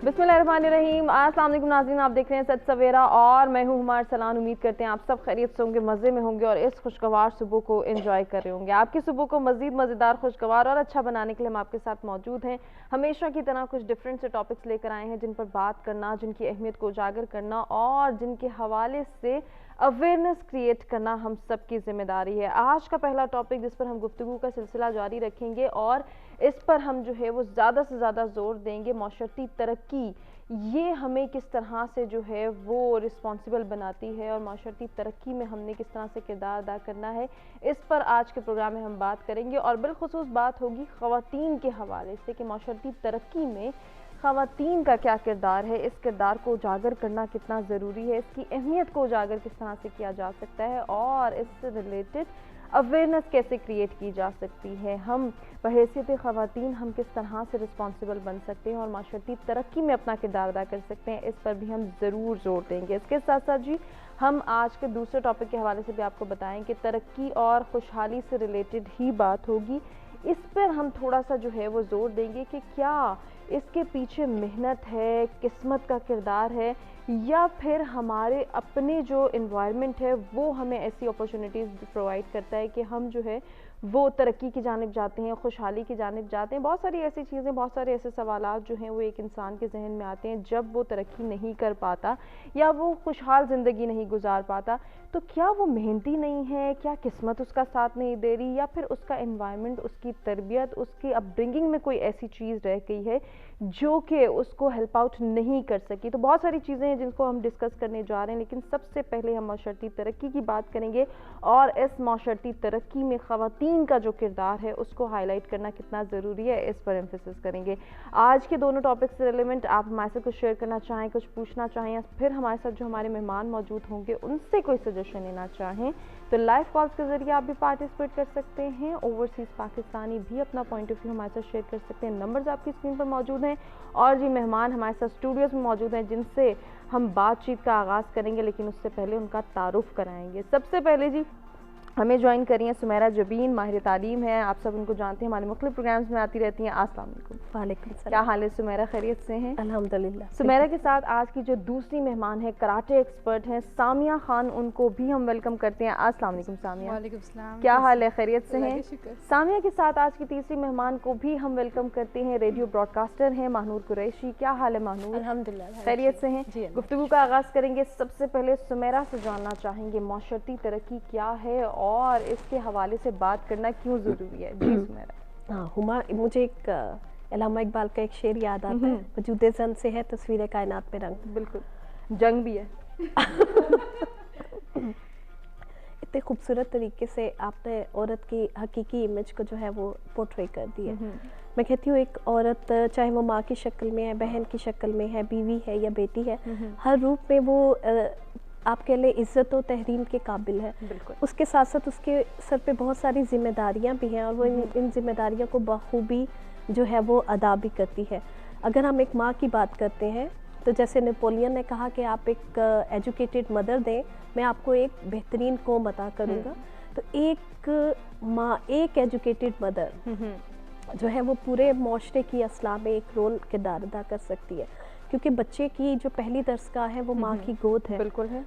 बिस्मिल्लाहिर्रहमानिर्रहीम। अस्सलाम वालेकुम नाज़रीन, आप देख रहे हैं सच सवेरा और मैं हूं हुमार सलान। उम्मीद करते हैं आप सब खैरियत से होंगे, मज़े में होंगे और इस खुशगवार सुबह को एंजॉय कर रहे होंगे। आपकी सुबह को मज़ीद मज़ेदार, खुशगवार और अच्छा बनाने के लिए हम आपके साथ मौजूद हैं। हमेशा की तरह कुछ डिफरेंट से टॉपिक्स लेकर आए हैं जिन पर बात करना, जिनकी अहमियत को उजागर करना और जिनके हवाले से अवेयरनेस क्रिएट करना हम सब की जिम्मेदारी है। आज का पहला टॉपिक जिस पर हम गुफ्तगू का सिलसिला जारी रखेंगे और इस पर हम जो है वो ज़्यादा से ज़्यादा जोर देंगे, माशरती तरक्की ये हमें किस तरह से जो है वो रिस्पॉन्सिबल बनाती है और माशरती तरक्की में हमने किस तरह से किरदार अदा करना है, इस पर आज के प्रोग्राम में हम बात करेंगे। और बिलखुसूस बात होगी ख़वातीन के हवाले से कि माशरती तरक्की में ख़वातीन का क्या किरदार है, इस किरदार को उजागर करना कितना ज़रूरी है, इसकी अहमियत को उजागर किस तरह से किया जा सकता है और इससे रिलेटेड अवेयरनेस कैसे क्रिएट की जा सकती है। हम बहैसियत ख़वातीन हम किस तरह से रिस्पॉन्सिबल बन सकते हैं और माशरती तरक्की में अपना किरदार अदा कर सकते हैं, इस पर भी हम ज़रूर जोर देंगे। इसके साथ साथ जी हम आज के दूसरे टॉपिक के हवाले से भी आपको बताएं कि तरक्की और खुशहाली से रिलेटेड ही बात होगी। इस पर हम थोड़ा सा जो है वो जोर देंगे कि क्या इसके पीछे मेहनत है, किस्मत का किरदार है या फिर हमारे अपने जो इन्वायरमेंट है वो हमें ऐसी अपॉर्चुनिटीज़ प्रोवाइड करता है कि हम जो है वो तरक्की की जानिब जाते हैं, खुशहाली की जानिब जाते हैं। बहुत सारी ऐसी चीज़ें, बहुत सारे ऐसे सवालात जो हैं वो एक इंसान के जहन में आते हैं जब वो तरक्की नहीं कर पाता या वो खुशहाल ज़िंदगी नहीं गुजार पाता। तो क्या वो मेहनती नहीं है, क्या किस्मत उसका साथ नहीं दे रही या फिर उसका इन्वायरमेंट, उसकी तरबियत, उसकी अपब्रिंगिंग में कोई ऐसी चीज़ रह गई है जो कि उसको हेल्प आउट नहीं कर सकी। तो बहुत सारी चीज़ें हैं जिनको हम डिस्कस करने जा रहे हैं, लेकिन सबसे पहले हम माशरती तरक्की की बात करेंगे और इस माशरती तरक्की में ख़वातीन का जो किरदार है उसको हाईलाइट करना कितना ज़रूरी है, इस पर एम्फेसिस करेंगे। आज के दोनों टॉपिक से रिलेवेंट आप हमारे से कुछ शेयर करना चाहें, कुछ पूछना चाहें या फिर हमारे साथ जो हमारे मेहमान मौजूद होंगे उनसे कोई सजेशन लेना चाहें तो लाइव कॉल्स के ज़रिए आप भी पार्टिसिपेट कर सकते हैं। ओवरसीज़ पाकिस्तानी भी अपना पॉइंट ऑफ व्यू हमारे साथ शेयर कर सकते हैं। नंबर्स आपकी स्क्रीन पर मौजूद हैं और जी मेहमान हमारे साथ स्टूडियोज़ में मौजूद हैं जिनसे हम बातचीत का आगाज़ करेंगे, लेकिन उससे पहले उनका तारुफ कराएंगे। सबसे पहले जी हमें ज्वाइन करिए सुमेरा जबीन, माहिर तालीम है, आप सब उनको जानते हैं, हमारे मुख्तलिफ प्रोग्राम्स में आती रहती हैं। अस्सलाम वालेकुम। वालेकुम सलाम। क्या हाल है सुमेरा, खैरियत से हैं? अल्हम्दुलिल्लाह। सुमेरा के साथ आज की जो दूसरी मेहमान है कराटे एक्सपर्ट हैं सामिया खान, उनको भी हम वेलकम करते हैं। अस्सलाम वालेकुम सामिया। वालेकुम सलाम। क्या हाल है, खैरियत से हैं? सामिया के साथ आज की तीसरी मेहमान को भी हम वेलकम करते हैं, रेडियो ब्रॉडकास्टर हैं महानूर कुरैशी। क्या हाल है महानूर? अल्हम्दुलिल्लाह, खैरियत से हैं? गुफ्तगू का आगाज़ करेंगे। सबसे पहले सुमेरा से जानना चाहेंगे माशरती तरक्की क्या है और इसके हवाले से बात करना क्यों ज़रूरी है। जी सुमेरा। हाँ हुमा, मुझे एक अल्लामा इकबाल का एक शेर याद आता है, वजूदे ज़न से है तस्वीर कायनात में रंग। बिल्कुल, जंग भी है। इतने खूबसूरत तरीके से आपने औरत की हकीकी इमेज को जो है वो पोर्ट्रे कर दिया। मैं कहती हूँ एक औरत चाहे वो माँ की शक्ल में है, बहन की शक्ल में है, बीवी है या बेटी है, हर रूप में वो आपके लिए इज़्ज़त और तहरीम के काबिल है। उसके साथ साथ उसके सर पे बहुत सारी जिम्मेदारियाँ भी हैं और वो इन जिम्मेदारियों को बखूबी जो है वो अदा भी करती है। अगर हम एक माँ की बात करते हैं तो जैसे नेपोलियन ने कहा कि आप एक एजुकेटेड मदर दें, मैं आपको एक बेहतरीन कौम अता करूँगा। तो एक माँ, एक एजुकेटेड मदर जो है वो पूरे माशरे की असलाह में एक रोल किरदार अदा कर सकती है, क्योंकि बच्चे की जो पहली दरसगाह है वो माँ की गोद है। बिल्कुल है।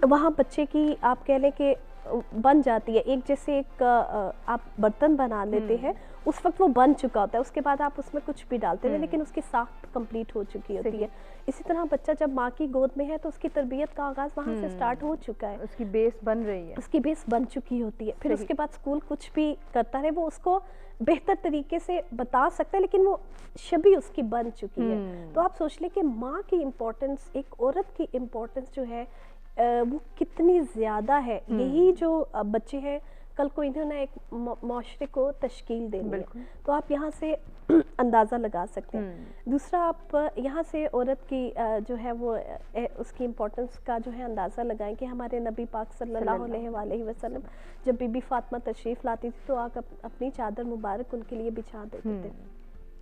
वहाँ बच्चे की आप कह लें कि बन जाती है, एक जैसे एक आप बर्तन बना लेते हैं उस वक्त वो बन चुका होता है, उसके बाद आप उसमें कुछ भी डालते हैं लेकिन उसकी साख्त कंप्लीट हो चुकी होती है। इसी तरह बच्चा जब माँ की गोद में है तो उसकी तरबियत का आगाज़ वहाँ से स्टार्ट हो चुका है, उसकी बेस बन रही है, उसकी बेस बन चुकी होती है। फिर उसके बाद स्कूल कुछ भी करता रहे वो उसको बेहतर तरीके से बता सकता है, लेकिन वो छवि उसकी बन चुकी है। तो आप सोच लें कि माँ की इम्पोर्टेंस, एक औरत की इम्पोर्टेंस जो है वो कितनी ज़्यादा है। यही जो बच्चे हैं कल को इन्होंने एक माशरे को तश्कील देनी है, तो आप यहाँ से अंदाज़ा लगा सकते हैं। दूसरा, आप यहाँ से औरत की जो है वो उसकी इम्पोर्टेंस का जो है अंदाज़ा लगाएं कि हमारे नबी पाक सल्लल्लाहु अलैहि वसल्लम जब बीबी फातिमा तशरीफ़ लाती थी तो आप अपनी चादर मुबारक उनके लिए बिछा देते थे।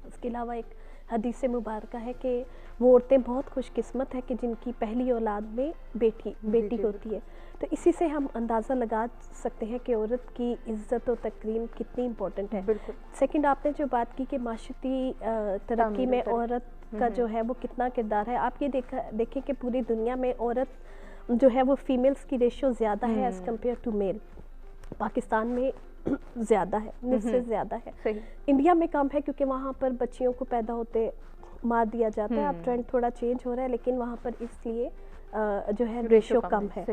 उसके अलावा एक हदीस मुबारक है कि वो औरतें बहुत खुशकिस्मत है कि जिनकी पहली औलाद में बेटी होती है। तो इसी से हम अंदाज़ा लगा सकते हैं कि औरत की इज़्ज़त और तकरीम कितनी इम्पोर्टेंट है। सेकंड, आपने जो बात की कि माशरती तरक्की में औरत का जो है वो कितना किरदार है। आप ये देखें कि पूरी दुनिया में औरत जो है वो फीमेल्स की रेशियो ज़्यादा है as compare to male. Pakistan में ज़्यादा है, निस्फ से ज़्यादा है। सही। इंडिया में कम है क्योंकि वहाँ पर बच्चियों को पैदा होते मार दिया जाता है। अब ट्रेंड थोड़ा चेंज हो रहा है, लेकिन वहाँ पर इसलिए जो है रेशियो कम है।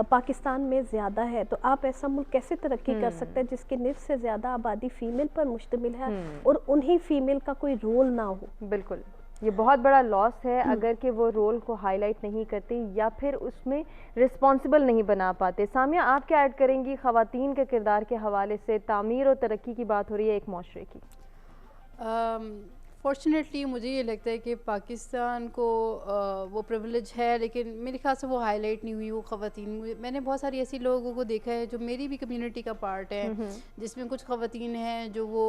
पाकिस्तान में ज़्यादा है। तो आप ऐसा मुल्क कैसे तरक्की कर सकते हैं जिसके निस्फ से ज़्यादा आबादी फीमेल पर मुश्तमिल है और उन्हीं फीमेल का कोई रोल ना हो। बिल्कुल, ये बहुत बड़ा लॉस है अगर कि वो रोल को हाईलाइट नहीं करते या फिर उसमें रिस्पॉन्सिबल नहीं बना पाते। सामिया, आप क्या ऐड करेंगी ख़वातीन के किरदार के हवाले से? तामीर और तरक्की की बात हो रही है एक माशरे की। फॉर्चुनेटली मुझे ये लगता है कि पाकिस्तान को वो प्रिविलेज है, लेकिन मेरे ख्याल से वो हाईलाइट नहीं हुई वो ख़वातीन। मैंने बहुत सारी ऐसी लोगों को देखा है जो मेरी भी कम्युनिटी का पार्ट है, जिसमें कुछ ख़वातीन हैं जो वो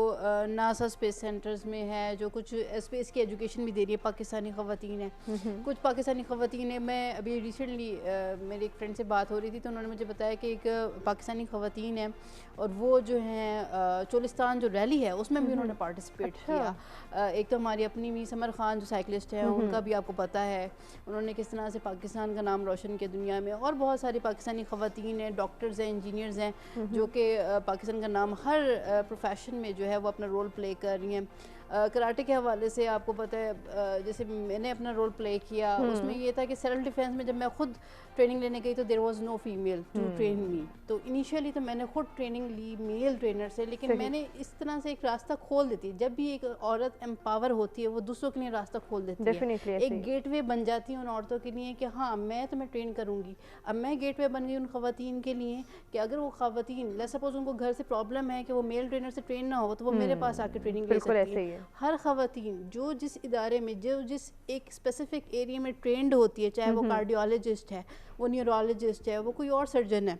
नासा स्पेस सेंटर्स में है, जो कुछ स्पेस की एजुकेशन भी दे रही है, पाकिस्तानी ख़वातीन है। कुछ पाकिस्तानी ख़वातीन है। मैं अभी रिसेंटली मेरी एक फ्रेंड से बात हो रही थी तो उन्होंने मुझे बताया कि एक पाकिस्तानी ख़वातीन है और वो जो है चोलिस्तान जो रैली है उसमें भी उन्होंने पार्टिसिपेट किया। एक तो हमारी अपनी भी समर खान जो साइकिलिस्ट हैं उनका भी आपको पता है उन्होंने किस तरह से पाकिस्तान का नाम रोशन किया दुनिया में। और बहुत सारी पाकिस्तानी ख़वातीन हैं, डॉक्टर्स हैं, इंजीनियर्स हैं, जो कि पाकिस्तान का नाम हर प्रोफेशन में जो है वो अपना रोल प्ले कर रही हैं। कराटे के हवाले से आपको पता है जैसे मैंने अपना रोल प्ले किया, उसमें ये था कि सेल्फ डिफेंस में जब मैं खुद ट्रेनिंग लेने गई तो there was no female to train me. तो इनिशियली तो मैंने खुद ट्रेनिंग ली मेल ट्रेनर से, लेकिन मैंने इस तरह से एक रास्ता खोल देती है। जब भी एक औरत एम्पावर होती है वो दूसरों के लिए रास्ता खोल देती है, एक गेटवे बन जाती है उन औरतों के लिए कि हाँ मैं तुम्हें ट्रेन करूँगी। अब मैं गेटवे बन गई उन ख़वातीन के लिए कि अगर वो ख़वातीन लेट्स सपोज उनको घर से प्रॉब्लम है कि वो मेल ट्रेनर से ट्रेन ना हो तो वो मेरे पास आके ट्रेनिंग ले सकती है। हर ख़वातीन जो जिस इदारे में जो जिस एक स्पेसिफिक एरिया में ट्रेंड होती है, चाहे वो कार्डियोलॉजिस्ट है, वो न्यूरोलॉजिस्ट है, वो कोई और सर्जन है,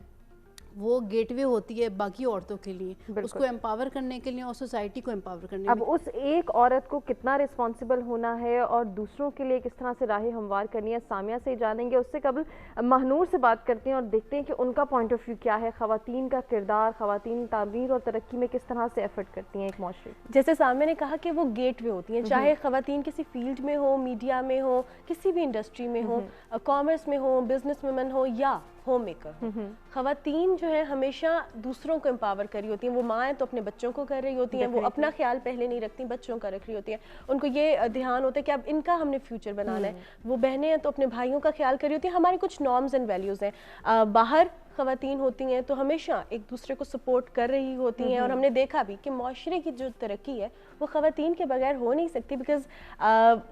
वो गेटवे होती है बाकी औरतों के लिए, उसको एम्पावर करने के लिए और सोसाइटी को एम्पावर करने। अब उस एक औरत को कितना रिस्पॉन्सिबल होना है और दूसरों के लिए किस तरह से राहें हमवार करनी है, सामिया से जानेंगे। उससे कबल महनूर से बात करते हैं और देखते हैं कि उनका पॉइंट ऑफ व्यू क्या है, ख़वातीन का किरदार, ख़वातीन तामीर और तरक्की में किस तरह से एफर्ट करती हैं एक माशरे। जैसे सामिया ने कहा कि वो गेटवे होती हैं, चाहे ख़वातीन किसी फील्ड में हो, मीडिया में हो, किसी भी इंडस्ट्री में हो, कॉमर्स में हो, बिजनेस वुमेन हो या होम मेकर। ख़वातीन जो है हमेशा दूसरों को एम्पावर कर रही होती हैं। वो माँ हैं तो अपने बच्चों को कर रही होती हैं, वो अपना ख्याल पहले नहीं रखती, बच्चों का रख रही होती हैं। उनको ये ध्यान होता है कि अब इनका हमने फ्यूचर बनाना है। वो बहनें हैं तो अपने भाइयों का ख्याल कर रही होती हैं। हमारी कुछ नॉर्म्स एंड वैल्यूज़ हैं। बाहर ख़वातीन होती हैं तो हमेशा एक दूसरे को सपोर्ट कर रही होती हैं और हमने देखा भी कि माशरे की जो तरक्की है वो ख़वातीन के बगैर हो नहीं सकती। बिकॉज़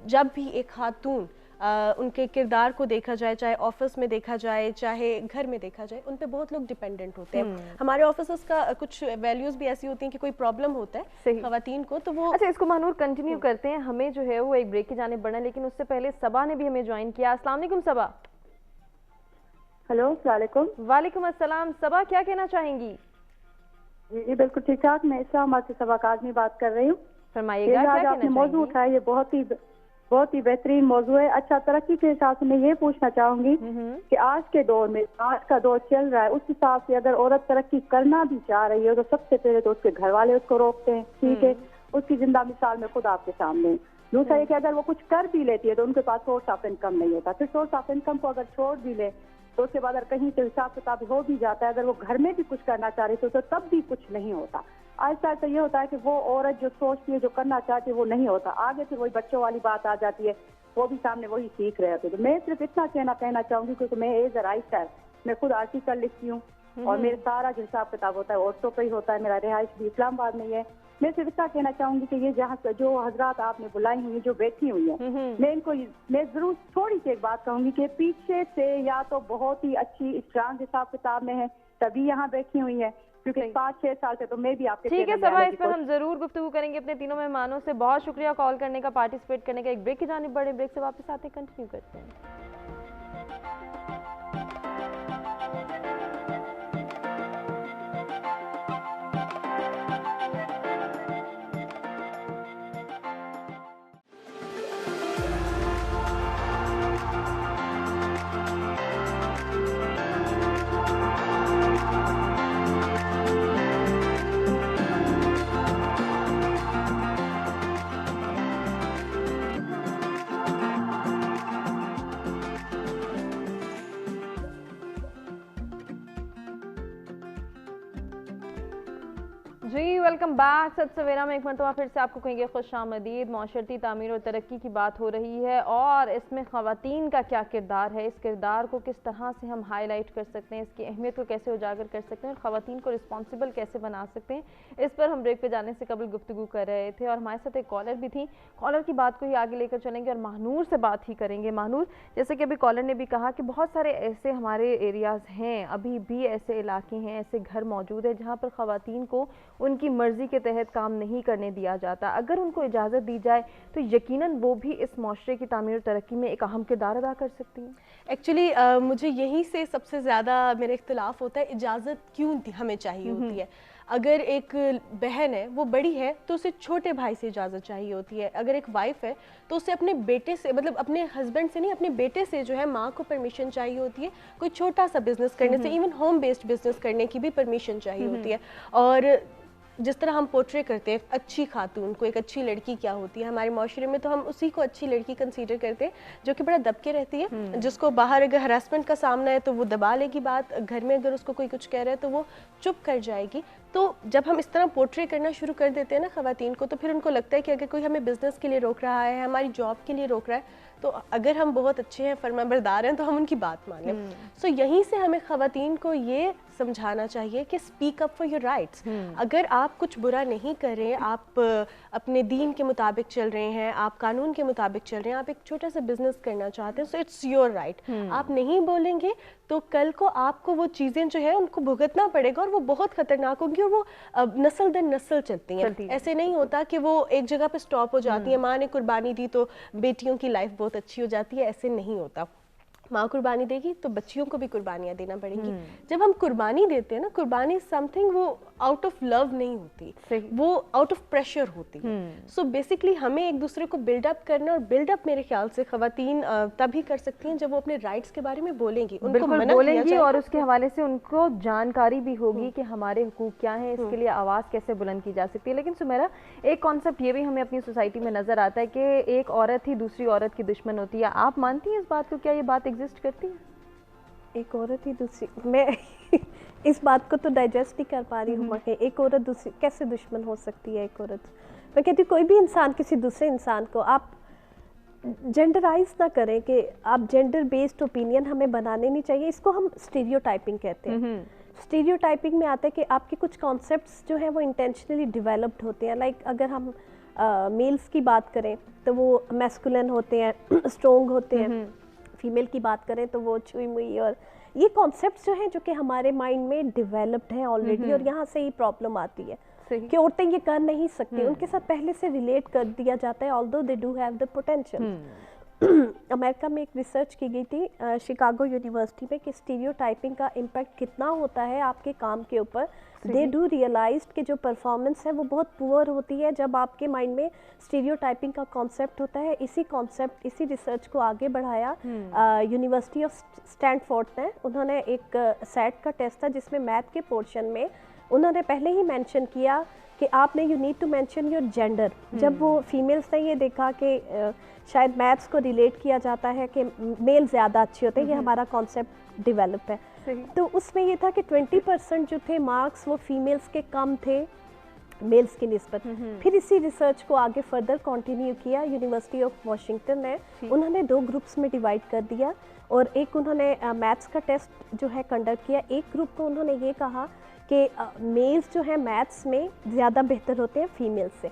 जब भी एक खातून उनके किरदार को देखा जाए, चाहे ऑफिस में देखा जाए चाहे घर में देखा जाए, उन पे बहुत लोग डिपेंडेंट होते हैं। हमारे ऑफिस का कुछ वैल्यूज भी ऐसी होती हैं कि कोई प्रॉब्लम होता है ख़वातीन को तो वो। अच्छा, इसको महानूर कंटिन्यू करते हैं, हमें जो है वो एक ब्रेक की जाने बढ़ना, लेकिन उससे पहले सबा ने भी हमें ज्वाइन किया। अस्सलाम वालेकुम सबा। हेलो, अस्सलाम वालेकुम। वालेकुम अस्सलाम। सबा, क्या कहना चाहेंगी? जी बिल्कुल ठीक ठाक। मैं इस्लामाबाद से सबा काज़मी बात कर रही हूँ। फरमाइएगा, क्या आपने मौजूद उठाया, ये बहुत ही बेहतरीन मौजू है। अच्छा, तरक्की के हिसाब से मैं ये पूछना चाहूंगी कि आज के दौर में, आज का दौर चल रहा है, उस हिसाब से अगर औरत तरक्की करना भी चाह रही है तो सबसे पहले तो उसके घर वाले उसको रोकते हैं, ठीक है, उसकी जिंदा मिसाल में खुद आपके सामने। दूसरा ये कि अगर वो कुछ कर भी लेती है तो उनके पास सोर्स ऑफ इनकम नहीं होता। फिर सोर्स ऑफ इनकम को अगर छोड़ भी ले तो उसके बाद अगर कहीं से हिसाब किताब हो भी जाता है, अगर वो घर में भी कुछ करना चाह रही तो तब भी कुछ नहीं होता। आहिस्ता आहिस्ता ये होता है कि वो औरत जो सोचती है, जो करना चाहती है, वो नहीं होता। आगे फिर वही बच्चों वाली बात आ जाती है, वो भी सामने वही सीख रहे होते। तो मैं सिर्फ इतना कहना चाहूंगी क्योंकि मैं एज अ राइटर, मैं खुद आर्टिकल लिखती हूँ और मेरा सारा जो हिसाब किताब होता है औरतों का ही होता है। मेरा रिहाइश भी इस्लामाबाद में ही है। मैं सिर्फ इतना कहना चाहूंगी कि ये जहाँ जो हजरात आपने बुलाई हुई, जो बैठी हुई है, मैं जरूर थोड़ी सी एक बात कहूंगी कि पीछे से या तो बहुत ही अच्छी स्ट्रांग हिसाब किताब में है तभी यहाँ बैठी हुई है, क्योंकि 5-6 साल से तो मैं भी आपके ठीक है सबा, इस पर हम जरूर गुफ्तगू करेंगे अपने तीनों मेहमानों से। बहुत शुक्रिया कॉल करने का, पार्टिसिपेट करने का। एक ब्रेक की जानिब बढ़े, ब्रेक से वापस आते कंटिन्यू करते हैं। जी वेलकम बैक। सत सवेरा में एक मरतबा फिर से आपको कहेंगे खुशामदीद। मौशरती तामीर और तरक्की की बात हो रही है और इसमें ख़वातीन का क्या किरदार है, इस किरदार को किस तरह से हम हाईलाइट कर सकते हैं, इसकी अहमियत को कैसे उजागर कर सकते हैं और ख़वातीन को रिस्पॉन्सिबल कैसे बना सकते हैं, इस पर हम ब्रेक पे जाने से कबल गुफ्तगू कर रहे थे। और हमारे साथ एक कॉलर भी थी, कॉलर की बात को ही आगे लेकर चलेंगे और महानूर से बात ही करेंगे। महानूर, जैसे कि अभी कॉलर ने भी कहा कि बहुत सारे ऐसे हमारे एरियाज़ हैं, अभी भी ऐसे इलाके हैं, ऐसे घर मौजूद है जहाँ पर ख़वातीन को उनकी मर्जी के तहत काम नहीं करने दिया जाता। अगर उनको इजाज़त दी जाए तो यकीनन वो भी इस माशरे की तामीर और तरक्की में एक अहम किरदार अदा कर सकती हैं। एक्चुअली मुझे यहीं से सबसे ज़्यादा मेरा इख्तिलाफ होता है, इजाज़त क्यों हमें चाहिए होती है। अगर एक बहन है वो बड़ी है तो उसे छोटे भाई से इजाज़त चाहिए होती है। अगर एक वाइफ है तो उसे अपने बेटे से, मतलब अपने हस्बैंड से नहीं, अपने बेटे से जो है माँ को परमिशन चाहिए होती है। कोई छोटा सा बिजनेस करने से, इवन होम बेस्ड बिजनेस करने की भी परमिशन चाहिए होती है। और जिस तरह हम पोर्ट्रे करते हैं अच्छी खातून को, एक अच्छी लड़की क्या होती है हमारे माशरे में, तो हम उसी को अच्छी लड़की कंसीडर करते हैं जो कि बड़ा दबके रहती है, जिसको बाहर अगर हरासमेंट का सामना है तो वो दबा लेगी बात, घर में अगर उसको कोई कुछ कह रहा है तो वो चुप कर जाएगी। तो जब हम इस तरह पोर्ट्रे करना शुरू कर देते हैं ना ख़वातीन को, तो फिर उनको लगता है कि अगर कोई हमें बिज़नेस के लिए रोक रहा है, हमारी जॉब के लिए रोक रहा है, तो अगर हम बहुत अच्छे हैं, फरमाबरदार हैं, तो हम उनकी बात मानें। सो यहीं से हमें ख़वातीन को ये समझाना चाहिए कि speak up for your rights. अगर आप कुछ बुरा नहीं कर रहे, आप अपने दीन के मुताबिक चल रहे हैं, आप कानून के मुताबिक चल रहे हैं, आप एक छोटा सा बिजनेस करना चाहते हैं, सो इट्स योर राइट। आप नहीं बोलेंगे तो कल को आपको वो चीज़ें जो है उनको भुगतना पड़ेगा और वो बहुत ख़तरनाक होंगी और वो नस्ल दर नस्ल चलती हैं। ऐसे नहीं होता कि वो एक जगह पे स्टॉप हो जाती है, माँ ने कुर्बानी दी तो बेटियों की लाइफ बहुत अच्छी हो जाती है, ऐसे नहीं होता। माँ कुर्बानी देगी तो बच्चियों को भी कुर्बानियाँ देना पड़ेंगी। जब हम कुर्बानी देते हैं ना, कुर्बानी समथिंग वो आउट ऑफ लव नहीं होती, वो आउट ऑफ प्रेशर होती है। सो बेसिकली हमें एक दूसरे को बिल्डअप करना, और बिल्डअप मेरे ख्याल से ख़वातीन तभी कर सकती हैं जब वो अपने राइट्स के बारे में बोलेंगी, उनको मना बोलेंगी और उसके हवाले से उनको जानकारी भी होगी कि हमारे हुकूक क्या हैं, इसके लिए आवाज़ कैसे बुलंद की जा सकती है। लेकिन सुमेरा, एक कॉन्सेप्ट ये भी हमें अपनी सोसाइटी में नज़र आता है कि एक औरत ही दूसरी औरत की दुश्मन होती है। आप मानती हैं इस बात को? क्या ये बात एग्जिस्ट करती है? एक औरत ही दूसरी, मैं इस बात को तो डाइजेस्ट नहीं कर पा रही हूँ कि एक औरत दूसरी कैसे दुश्मन हो सकती है। एक औरत, मैं कहती हूँ कोई भी इंसान किसी दूसरे इंसान को, आप जेंडराइज ना करें कि आप जेंडर बेस्ड ओपिनियन हमें बनाने नहीं चाहिए। इसको हम स्टीरियोटाइपिंग कहते हैं। स्टीरियोटाइपिंग में आता है कि आपके कुछ कॉन्सेप्ट्स जो हैं वो इंटेंशनली डेवलप्ड होते हैं। लाइक अगर हम मेल्स की बात करें तो वो मैस्कुलिन होते हैं, स्ट्रॉन्ग होते हैं। फीमेल की बात करें तो वो छुई मुई, और ये कॉन्सेप्ट्स जो हैं जो कि हमारे माइंड में डेवलप्ड हैं ऑलरेडी, और यहाँ से ही प्रॉब्लम आती है कि औरतें ये कर नहीं सकती। उनके साथ पहले से रिलेट कर दिया जाता है, although they do have the potential. America में एक रिसर्च की गई थी शिकागो यूनिवर्सिटी में कि स्टीरियोटाइपिंग का इम्पैक्ट कितना होता है आपके काम के ऊपर। दे डू रियलाइज्ड कि जो परफॉर्मेंस है वो बहुत पुअर होती है जब आपके माइंड में स्टीरियोटाइपिंग का कॉन्सेप्ट होता है। इसी रिसर्च को आगे बढ़ाया यूनिवर्सिटी ऑफ स्टैनफोर्ड ने। उन्होंने एक सेट का टेस्ट था जिसमें मैथ के पोर्शन में उन्होंने पहले ही मेंशन किया कि आपने you need to mention your gender. जब वो फीमेल्स ने ये देखा कि शायद मैथ्स को रिलेट किया जाता है कि मेल ज़्यादा अच्छे होते हैं, ये हमारा कॉन्सेप्ट डेवलप है, तो उसमें ये था कि 20% जो थे मार्क्स वो फीमेल्स के कम थे मेल्स की निस्बत। फिर इसी रिसर्च को आगे फर्दर कंटिन्यू किया यूनिवर्सिटी ऑफ वाशिंगटन ने। उन्होंने 2 ग्रुप्स में डिवाइड कर दिया और एक उन्होंने मैथ्स का टेस्ट जो है कंडक्ट किया। एक ग्रुप को उन्होंने ये कहा कि मेल्स जो है मैथ्स में ज़्यादा बेहतर होते हैं फीमेल्स से,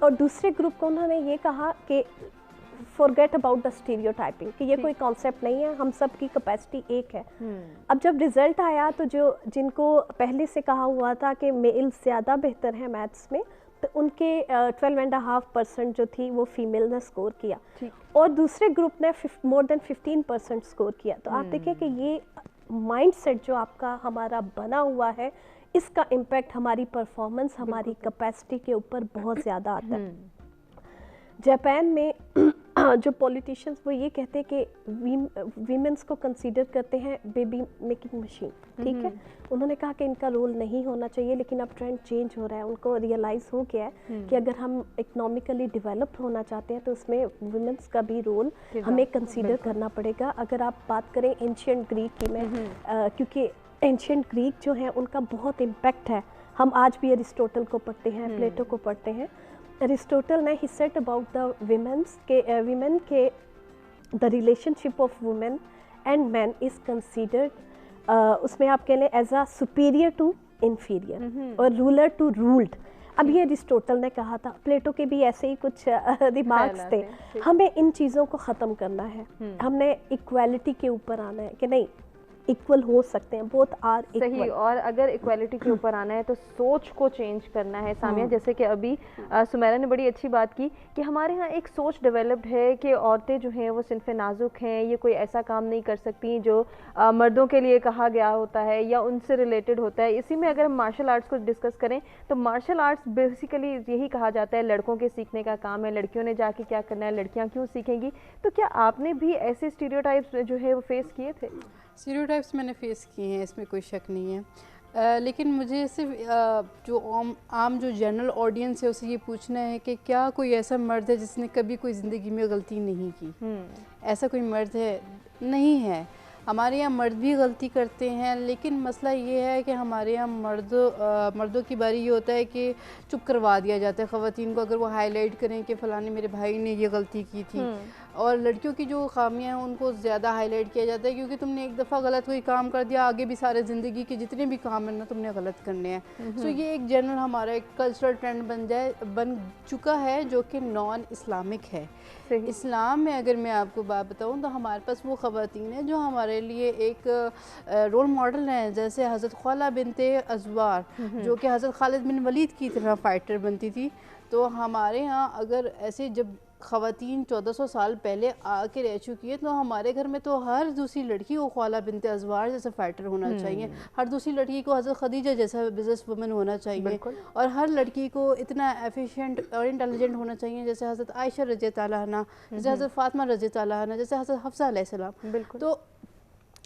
और दूसरे ग्रुप को उन्होंने ये कहा कि फॉरगेट अबाउट द स्टीरियोटाइपिंग, कि ये कोई कॉन्सेप्ट नहीं है, हम सब की कैपेसिटी एक है। अब जब रिजल्ट आया तो जिनको पहले से कहा हुआ था कि मेल्स ज़्यादा बेहतर हैं मैथ्स में, तो उनके 12.5% जो थी वो फीमेल ने स्कोर किया, और दूसरे ग्रुप ने मोर देन 15% स्कोर किया। तो आप देखिए कि ये माइंडसेट जो आपका हमारा बना हुआ है, इसका इम्पैक्ट हमारी परफॉर्मेंस, हमारी कैपेसिटी के ऊपर बहुत ज़्यादा आता है। जापान में जो पॉलिटिशियंस वो ये कहते हैं कि वीमेंस को कंसीडर करते हैं बेबी मेकिंग मशीन, ठीक है। उन्होंने कहा कि इनका रोल नहीं होना चाहिए, लेकिन अब ट्रेंड चेंज हो रहा है। उनको रियलाइज़ हो गया है कि अगर हम इकोनॉमिकली डेवलप होना चाहते हैं तो उसमें वुमेंस का भी रोल हमें कंसीडर करना पड़ेगा। अगर आप बात करें एंशिएंट ग्रीक की में, क्योंकि एंशिएंट ग्रीक जो है उनका बहुत इम्पैक्ट है हम आज भी अरिस्टोटल को पढ़ते हैं, प्लेटो को पढ़ते हैं। अरिस्टोटल ने ही सेड अबाउट द विमेन के the relationship of women and man is considered, उसमें आप कह लें as a superior to inferior और रूलर टू रूल्ड। अब ये अरिस्टोटल ने कहा था, प्लेटो के भी ऐसे ही कुछ रिमार्क्स थे। हमें इन चीज़ों को ख़त्म करना है, हमने इक्वालिटी के ऊपर आना है कि नहीं, इक्वल हो सकते हैं, बोथ आर सही। और अगर इक्वालिटी के ऊपर आना है तो सोच को चेंज करना है सामिया। जैसे कि अभी सुमेरा ने बड़ी अच्छी बात की कि हमारे यहाँ एक सोच डेवलप्ड है कि औरतें जो हैं वो सिन्फ नाजुक हैं, ये कोई ऐसा काम नहीं कर सकती जो मर्दों के लिए कहा गया होता है या उनसे रिलेटेड होता है। इसी में अगर हम मार्शल आर्ट्स को डिस्कस करें तो मार्शल आर्ट्स बेसिकली यही कहा जाता है लड़कों के सीखने का काम है, लड़कियों ने जाके क्या करना है, लड़कियाँ क्यों सीखेंगी। तो क्या आपने भी ऐसे स्टीरियोटाइप्स जो है वो फेस किए थे? स्टीरियोटाइप्स मैंने फेस किए हैं, इसमें कोई शक नहीं है। लेकिन मुझे सिर्फ जो आम जो जनरल ऑडियंस है उसे ये पूछना है कि क्या कोई ऐसा मर्द है जिसने कभी कोई ज़िंदगी में गलती नहीं की? ऐसा कोई मर्द है? नहीं है। हमारे यहाँ मर्द भी गलती करते हैं, लेकिन मसला ये है कि हमारे यहाँ मर्दों की बारी ये होता है कि चुप करवा दिया जाता है ख़वातीन को, अगर वो हाईलाइट करें कि फ़लाने मेरे भाई ने ये गलती की थी। और लड़कियों की जो खामियां हैं उनको ज़्यादा हाईलाइट किया जाता है, क्योंकि तुमने एक दफ़ा गलत कोई काम कर दिया, आगे भी सारे ज़िंदगी के जितने भी काम हैं ना तुमने गलत करने हैं। सो ये एक जनरल हमारा एक कल्चरल ट्रेंड बन चुका है जो कि नॉन इस्लामिक है। इस्लाम में अगर मैं आपको बात बताऊं तो हमारे पास वो ख़वातीन हैं जो हमारे लिए एक रोल मॉडल हैं, जैसे हज़रत ख्वाला बिनते अज़वार जो कि हज़रत खालिद बिन वलीद की तरह फ़ाइटर बनती थी। तो हमारे यहाँ अगर ऐसे जब ख़वातीन 1400 साल पहले आके रह चुकी है, तो हमारे घर में तो हर दूसरी लड़की को ख्वाला बिनते अज़वार जैसा फ़ाइटर होना चाहिए, हर दूसरी लड़की को हज़रत खदीजा जैसा बिजनेस वुमन होना चाहिए, और हर लड़की को इतना एफिशिएंट और इंटेलिजेंट होना चाहिए जैसे हज़रत आयशा रज़ी अल्लाह अन्हा, जैसे हज़रत फ़ातिमा रज़ी अल्लाह अन्हा, जैसे हज़रत हफ्सा अलैहिस्सलाम। तो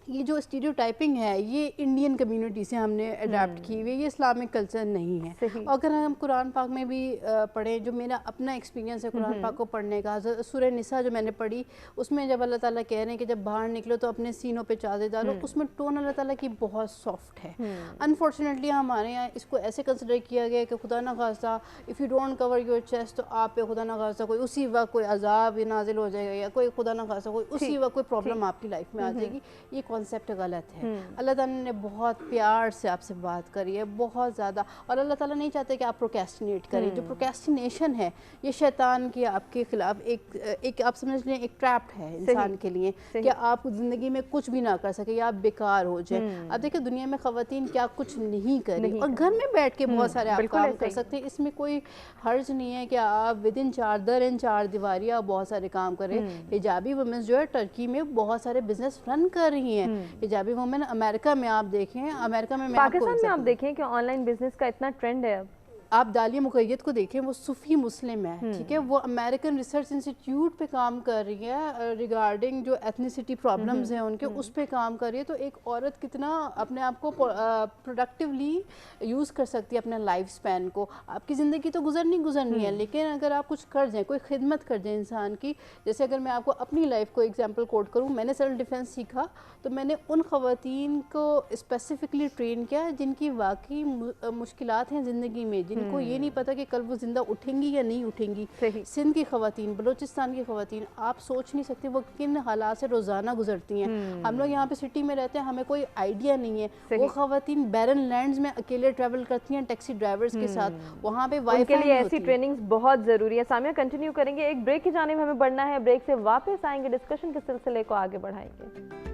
ये जो स्टीरियोटाइपिंग है ये इंडियन कम्युनिटी से हमने अडाप्ट की हुई है, ये इस्लामिक कल्चर नहीं है। और अगर हम कुरान पाक में भी पढ़ें, जो मेरा अपना एक्सपीरियंस है कुरान पाक को पढ़ने का, सूरह निसा जो मैंने पढ़ी उसमें जब अल्लाह ताला कह रहे हैं कि जब बाहर निकलो तो अपने सीनों पे चादर डालो, उसमें टोन अल्लाह ताला की बहुत सॉफ्ट है। अनफॉर्चुनेटली हमारे यहाँ इसको ऐसे कंसिडर किया गया कि खुदा न खास्ता if you don't cover your chest तो आप पे खुदा न खास्ता कोई उसी वक्त कोई अजाब नाजिल हो जाएगा, या कोई खुदा न खास्ता कोई उसी वक्त कोई प्रॉब्लम आपकी लाइफ में आ जाएगी। ये कॉन्सेप्ट गलत है। अल्लाह ताला ने बहुत प्यार से आपसे बात करी है, बहुत ज़्यादा, और अल्लाह ताला नहीं चाहते कि आप प्रोक्रेस्टिनेट करें। जो प्रोक्रेस्टिनेशन है ये शैतान की आपके खिलाफ एक आप समझ लें एक ट्रैप है इंसान के लिए कि आप ज़िंदगी में कुछ भी ना कर सके या आप बेकार हो जाए। अब देखिए दुनिया में ख़वातीन क्या कुछ नहीं करें और घर में बैठ के बहुत सारे आप काम कर सकते हैं, इसमें कोई हर्ज नहीं है कि आप विद इन चार दीवारी आप बहुत सारे काम करें। हिजाबी वुमेन्स जो है टर्की में बहुत सारे बिजनेस रन कर रही हैं। हिजाबी वुमेन अमेरिका में आप देखें, अमेरिका में पाकिस्तान में आप देखें कि ऑनलाइन बिजनेस का इतना ट्रेंड है। अब आप दालिया मुकैयद को देखें, वो सूफी मुस्लिम है, ठीक है, वो अमेरिकन रिसर्च इंस्टीट्यूट पे काम कर रही है रिगार्डिंग जो एथनिसिटी प्रॉब्लम्स हैं उनके, उस पे काम कर रही है। तो एक औरत कितना अपने आप को प्रोडक्टिवली यूज़ कर सकती है अपने लाइफ स्पैन को। आपकी ज़िंदगी तो गुजरनी है, लेकिन अगर आप कुछ कर जाएँ, कोई खिदमत कर जाए इंसान की, जैसे अगर मैं आपको अपनी लाइफ को एग्जाम्पल कोट करूँ, मैंने सेल्फ डिफेंस सीखा तो मैंने उन ख़वातीन को स्पेसिफिकली ट्रेन किया जिनकी वाकई मुश्किलात हैं ज़िंदगी में, जिनको ये नहीं पता कि कल वो ज़िंदा उठेंगी या नहीं उठेंगी। सिंध की ख़वातीन, बलूचिस्तान की ख़वातीन, आप सोच नहीं सकते वो किन हालात से रोज़ाना गुजरती हैं। हम लोग यहाँ पे सिटी में रहते हैं, हमें कोई आइडिया नहीं है। वो ख़वातीन बैरन लैंड्स में अकेले ट्रैवल करती हैं टैक्सी ड्राइवर्स के साथ, वहाँ पे वाईफाई के लिए ऐसी ट्रेनिंग्स बहुत ज़रूरी है। सामिया कंटिन्यू करेंगे, एक ब्रेक की जानिब हमें बढ़ना है, ब्रेक से वापस आएंगे, डिस्कशन के सिलसिले को आगे बढ़ाएंगे।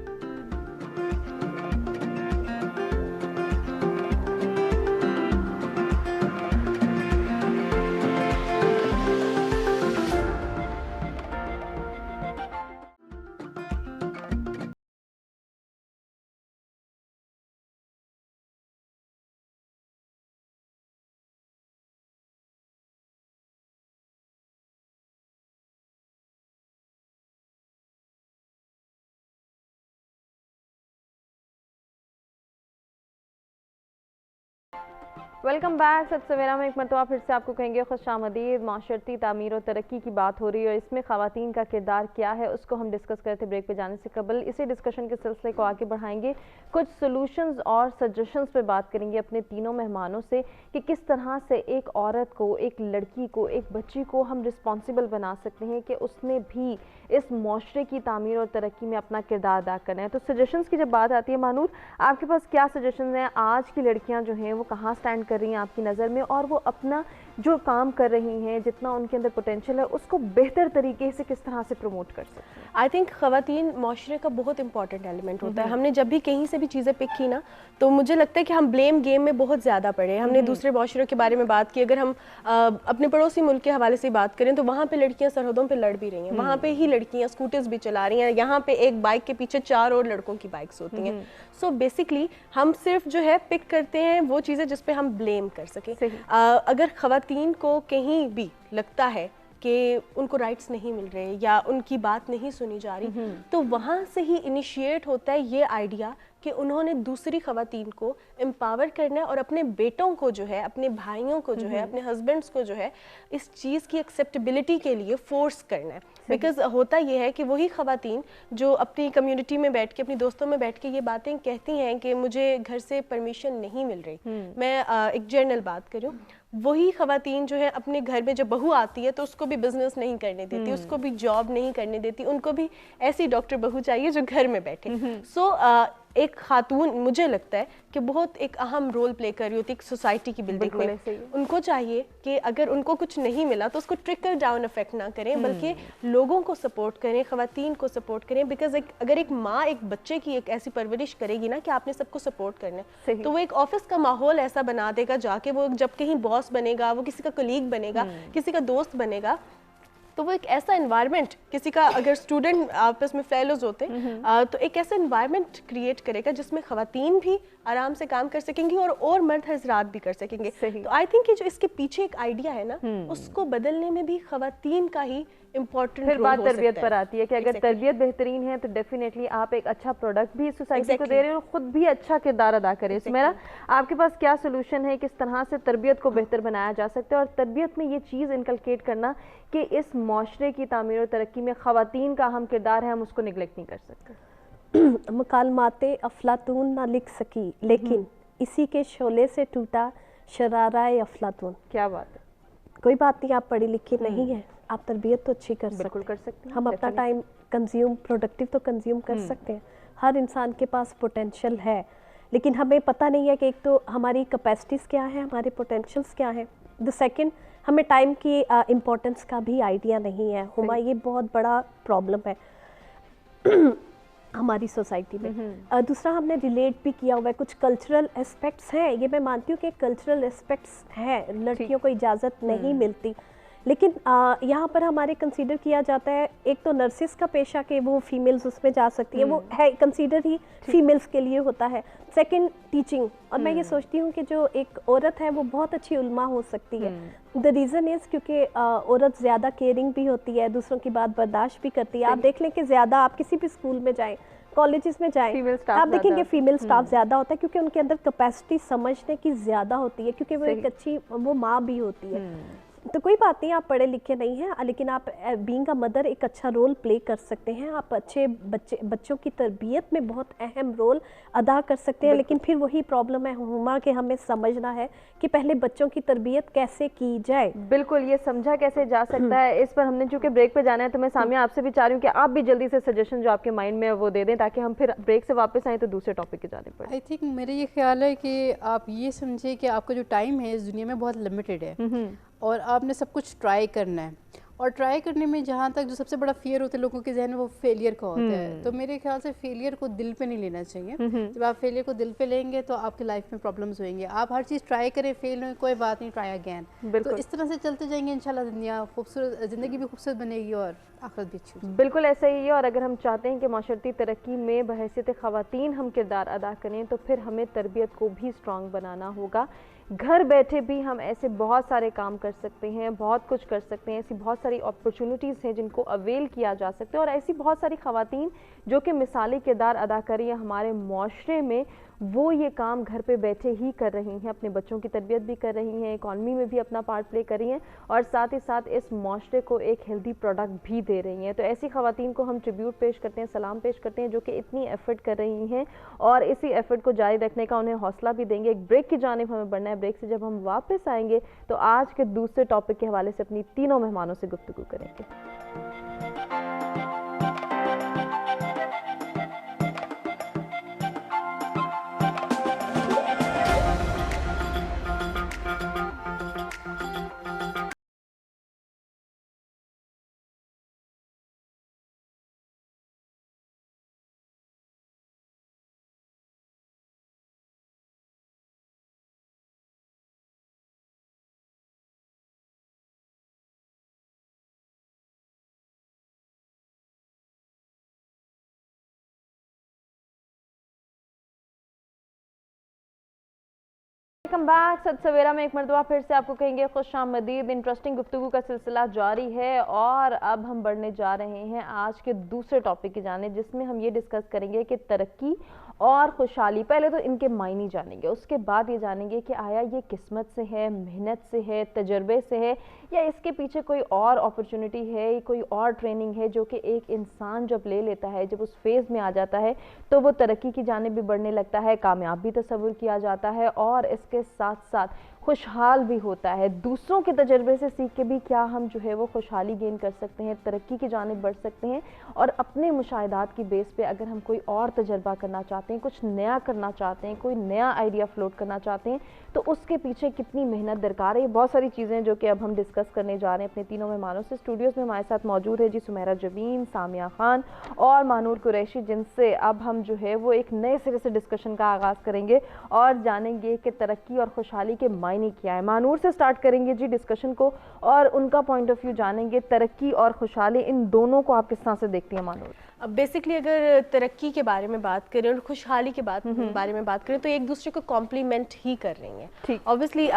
Welcome back. सत सवेरा में एक मरतबा फिर से आपको कहेंगे खुशामदीद। माशरती तामीर और तरक्की की बात हो रही है और इसमें ख़वातीन का किरदार क्या है उसको हम डिस्कस करते ब्रेक पे जाने से कबल इसी डिस्कशन के सिलसिले को आगे बढ़ाएंगे। कुछ सोल्यूशंस और सजेशंस पे बात करेंगे अपने तीनों मेहमानों से कि किस तरह से एक औरत को, एक लड़की को, एक बच्ची को हम रिस्पॉन्सिबल बना सकते हैं कि उसने भी इस माशरे की तामीर और तरक्की में अपना किरदार अदा करना है। तो सजेशंस की जब बात आती है मानूर, आपके पास क्या सजेशन हैं? आज की लड़कियां जो हैं वो कहाँ स्टैंड कर रही हैं आपकी नज़र में, और वो अपना जो काम कर रही हैं, जितना उनके अंदर पोटेंशियल है, उसको बेहतर तरीके से किस तरह से प्रमोट कर सकते हैं? आई थिंक ख़वातीन माशरे का बहुत इंपॉर्टेंट एलिमेंट होता है। हमने जब भी कहीं से भी चीज़ें पिक की ना, तो मुझे लगता है कि हम ब्लेम गेम में बहुत ज़्यादा पड़े। हमने दूसरे माशरों के बारे में बात की, अगर हम अपने पड़ोसी मुल्क के हवाले से बात करें तो वहाँ पे लड़कियाँ सरहदों पे लड़ भी रही हैं, वहाँ पे ही लड़कियाँ स्कूटर्स भी चला रही हैं, यहाँ पे एक बाइक के पीछे 4 और लड़कों की बाइक्स होती हैं। सो बेसिकली हम सिर्फ जो है पिक करते हैं वो चीज़ें जिस पे हम ब्लेम कर सकें। अगर ख़वातीन को कहीं भी लगता है कि उनको राइट्स नहीं मिल रहे या उनकी बात नहीं सुनी जा रही, तो वहाँ से ही इनिशिएट होता है ये आइडिया कि उन्होंने दूसरी ख़वातीन को एम्पावर करना है और अपने बेटों को जो है, अपने भाइयों को जो है, अपने हस्बैंड्स को जो है इस चीज़ की एक्सेप्टेबिलिटी के लिए फोर्स करना है। बिकॉज होता ये है कि वही ख़वातीन जो अपनी कम्युनिटी में बैठ के, अपनी दोस्तों में बैठ के ये बातें कहती हैं कि मुझे घर से परमिशन नहीं मिल रही, मैं एक जनरल बात करूँ, वही ख़वातीन जो है अपने घर में जब बहू आती है तो उसको भी बिजनेस नहीं करने देती, उसको भी जॉब नहीं करने देती, उनको भी ऐसी डॉक्टर बहू चाहिए जो घर में बैठे। सो एक खातून मुझे लगता है कि बहुत एक अहम रोल प्ले कर रही होती है सोसाइटी की बिल्डिंग में। उनको चाहिए कि अगर उनको कुछ नहीं मिला तो उसको ट्रिकल डाउन इफेक्ट ना करें, बल्कि लोगों को सपोर्ट करें, ख़वातीन को सपोर्ट करें। बिकॉज अगर एक माँ एक बच्चे की एक ऐसी परवरिश करेगी ना कि आपने सबको सपोर्ट करना है, तो वो एक ऑफिस का माहौल ऐसा बना देगा, जाके वो जब कहीं बॉस बनेगा, वो किसी का कलीग बनेगा, किसी का दोस्त बनेगा, तो वो एक ऐसा एनवायरनमेंट, किसी का अगर स्टूडेंट आपस में फेलोज होते तो एक ऐसा एनवायरनमेंट क्रिएट करेगा जिसमें ख़वातीन भी आराम से काम कर सकेंगी और मर्द हजरात भी कर सकेंगे। तो आई थिंक कि जो इसके पीछे एक आइडिया है ना, उसको बदलने में भी ख़वातीन का ही इम्पोर्टेंट फिर बात तरबियत पर आती है कि अगर तरबियत बेहतरीन है तो डेफिनेटली आप एक अच्छा प्रोडक्ट भी सोसाइटी को दे रहे हो और खुद भी अच्छा किरदार अदा करें। मेरा आपके पास क्या सोल्यूशन है, किस तरह से तरबियत को बेहतर बनाया जा सकता है, और तरबियत में ये चीज़ इनकलकेट करना कि इस माशरे की तामीर और तरक्की में ख़वातीन का अहम किरदार है, हम उसको निगलेक्ट नहीं कर सकते। मकालमाते अफलातून ना लिख सकी, लेकिन इसी के शोले से टूटा शराराए अफलातून। क्या बात है। कोई बात नहीं, आप पढ़ी लिखी नहीं है, आप तरबियत तो अच्छी कर सकते हैं। हम अपना टाइम कंज्यूम प्रोडक्टिव तो कंज्यूम कर सकते हैं। हर इंसान के पास पोटेंशियल है, लेकिन हमें पता नहीं है कि एक तो हमारी कैपेसिटीज़ क्या है, हमारे पोटेंशियल्स क्या है। द सेकंड, हमें टाइम की इम्पोर्टेंस का भी आइडिया नहीं है। हुमा, ये बहुत बड़ा प्रॉब्लम है हमारी सोसाइटी में। दूसरा, हमने रिलेट भी किया हुआ है, कुछ कल्चरल एस्पेक्ट्स हैं, ये मैं मानती हूँ कि कल्चरल एस्पेक्ट्स हैं, लड़कियों को इजाज़त नहीं मिलती, लेकिन यहाँ पर हमारे कंसीडर किया जाता है, एक तो नर्सिस का पेशा कि वो फीमेल्स उसमें जा सकती है, वो है कंसीडर ही फीमेल्स के लिए होता है। सेकंड, टीचिंग, और मैं ये सोचती हूँ कि जो एक औरत है वो बहुत अच्छी उल्मा हो सकती है। द रीज़न इज़ क्योंकि औरत ज़्यादा केयरिंग भी होती है, दूसरों की बात बर्दाश्त भी करती है। आप देख लें कि ज़्यादा आप किसी भी स्कूल में जाएँ, कॉलेजेस में जाएं, आप देखेंगे फीमेल स्टाफ ज़्यादा होता है, क्योंकि उनके अंदर कैपेसिटी समझने की ज़्यादा होती है, क्योंकि वो एक अच्छी वो माँ भी होती है। तो कोई बात नहीं, आप पढ़े लिखे नहीं हैं, लेकिन आप बीइंग अ मदर एक अच्छा रोल प्ले कर सकते हैं। आप अच्छे बच्चों की तरबियत में बहुत अहम रोल अदा कर सकते हैं। लेकिन फिर वही प्रॉब्लम है हुमा कि हमें समझना है कि पहले बच्चों की तरबियत कैसे की जाए। बिल्कुल, ये समझा कैसे जा सकता है, इस पर हमने चूंकि ब्रेक पे जाना है, तो मैं सामिया आपसे भी चाह रही हूँ कि आप भी जल्दी से सजेशन जो आपके माइंड में है वो दे दें, ताकि हम फिर ब्रेक से वापस आएँ तो दूसरे टॉपिक के जाने पड़े। आई थिंक मेरा ये ख्याल है कि आप ये समझे कि आपका जो टाइम है इस दुनिया में बहुत लिमिटेड है और आपने सब कुछ ट्राई करना है, और ट्राई करने में जहाँ तक जो सबसे बड़ा फियर होता है लोगों के जहन में वो फेलियर का होता है। तो मेरे ख्याल से फेलियर को दिल पे नहीं लेना चाहिए। जब आप फेलियर को दिल पे लेंगे तो आपकी लाइफ में प्रॉब्लम्स होंगे। आप हर चीज़ ट्राई करें, फेल हो कोई बात नहीं, ट्राई अगैन। तो इस तरह से चलते जाएंगे, इंशाल्लाह दुनिया खूबसूरत, ज़िंदगी भी खूबसूरत बनेगी और आखिरत भी अच्छी। बिल्कुल ऐसा ही है, और अगर हम चाहते हैं कि माशरती तरक्की में बहैसियत ख़वातीन हम किरदार अदा करें, तो फिर हमें तरबियत को भी स्ट्रॉन्ग बनाना होगा। घर बैठे भी हम ऐसे बहुत सारे काम कर सकते हैं, बहुत कुछ कर सकते हैं, ऐसी बहुत सारी अपॉर्चुनिटीज़ हैं जिनको अवेल किया जा सकता है। और ऐसी बहुत सारी ख़वातीन जो कि मिसाली किरदार अदा कर रही हैं हमारे माशरे में, वो ये काम घर पे बैठे ही कर रही हैं, अपने बच्चों की तरबियत भी कर रही हैं, इकॉनमी में भी अपना पार्ट प्ले कर रही हैं और साथ ही साथ इस माशरे को एक हेल्दी प्रोडक्ट भी दे रही हैं। तो ऐसी ख़वातीन को हम ट्रिब्यूट पेश करते हैं, सलाम पेश करते हैं, जो कि इतनी एफर्ट कर रही हैं और इसी एफर्ट को जारी रखने का उन्हें हौसला भी देंगे। एक ब्रेक की जानिब हमें बढ़ना है। ब्रेक से जब हम वापस आएंगे तो आज के दूसरे टॉपिक के हवाले से अपनी तीनों मेहमानों से गुफ्तगू करेंगे। Welcome back. सत सवेरा में एक मरतबा फिर से आपको कहेंगे खुशामदीद। इंटरेस्टिंग गुफ्तगू का सिलसिला जारी है और अब हम बढ़ने जा रहे हैं आज के दूसरे टॉपिक की जानिब, जिसमें हम ये डिस्कस करेंगे कि तरक्की और खुशहाली, पहले तो इनके मायने जानेंगे, उसके बाद ये जानेंगे कि आया ये किस्मत से है, मेहनत से है, तजर्बे से है, या इसके पीछे कोई और अपॉर्चुनिटी है, कोई और ट्रेनिंग है जो कि एक इंसान जब ले लेता है, जब उस फेज़ में आ जाता है तो वो तरक्की की जानिब भी बढ़ने लगता है, कामयाब भी तस्वुर किया जाता है और इसके साथ साथ खुशहाल भी होता है। दूसरों के तजर्बे से सीख के भी क्या हम जो है वो खुशहाली गेन कर सकते हैं, तरक्की की जानिब बढ़ सकते हैं और अपने मुशाहिदात की बेस पे अगर हम कोई और तजर्बा करना चाहते हैं, कुछ नया करना चाहते हैं, कोई नया आइडिया फ्लोट करना चाहते हैं, तो उसके पीछे कितनी मेहनत दरकार है। ये बहुत सारी चीज़ें जो कि अब हम डिस्कस करने जा रहे हैं अपने तीनों मेहमानों से। स्टूडियोज़ में हमारे साथ मौजूद है जी सुमेरा जबीन, सामिया खान और मानूर कुरैशी, जिनसे अब हम जो है वो एक नए सिरे से डिस्कशन का आगाज़ करेंगे और जानेंगे कि तरक्की और खुशहाली के मायने क्या है। मानूर से स्टार्ट करेंगे जी डिस्कशन को और उनका पॉइंट ऑफ व्यू जानेंगे। तरक्की और खुशहाली, इन दोनों को आप किस तरह से देखती हैं मानूर? अब बेसिकली अगर तरक्की के बारे में बात करें और खुशहाली के बारे में बात करें तो एक दूसरे को कॉम्प्लीमेंट ही कर रही हैं। ऑब्वियसली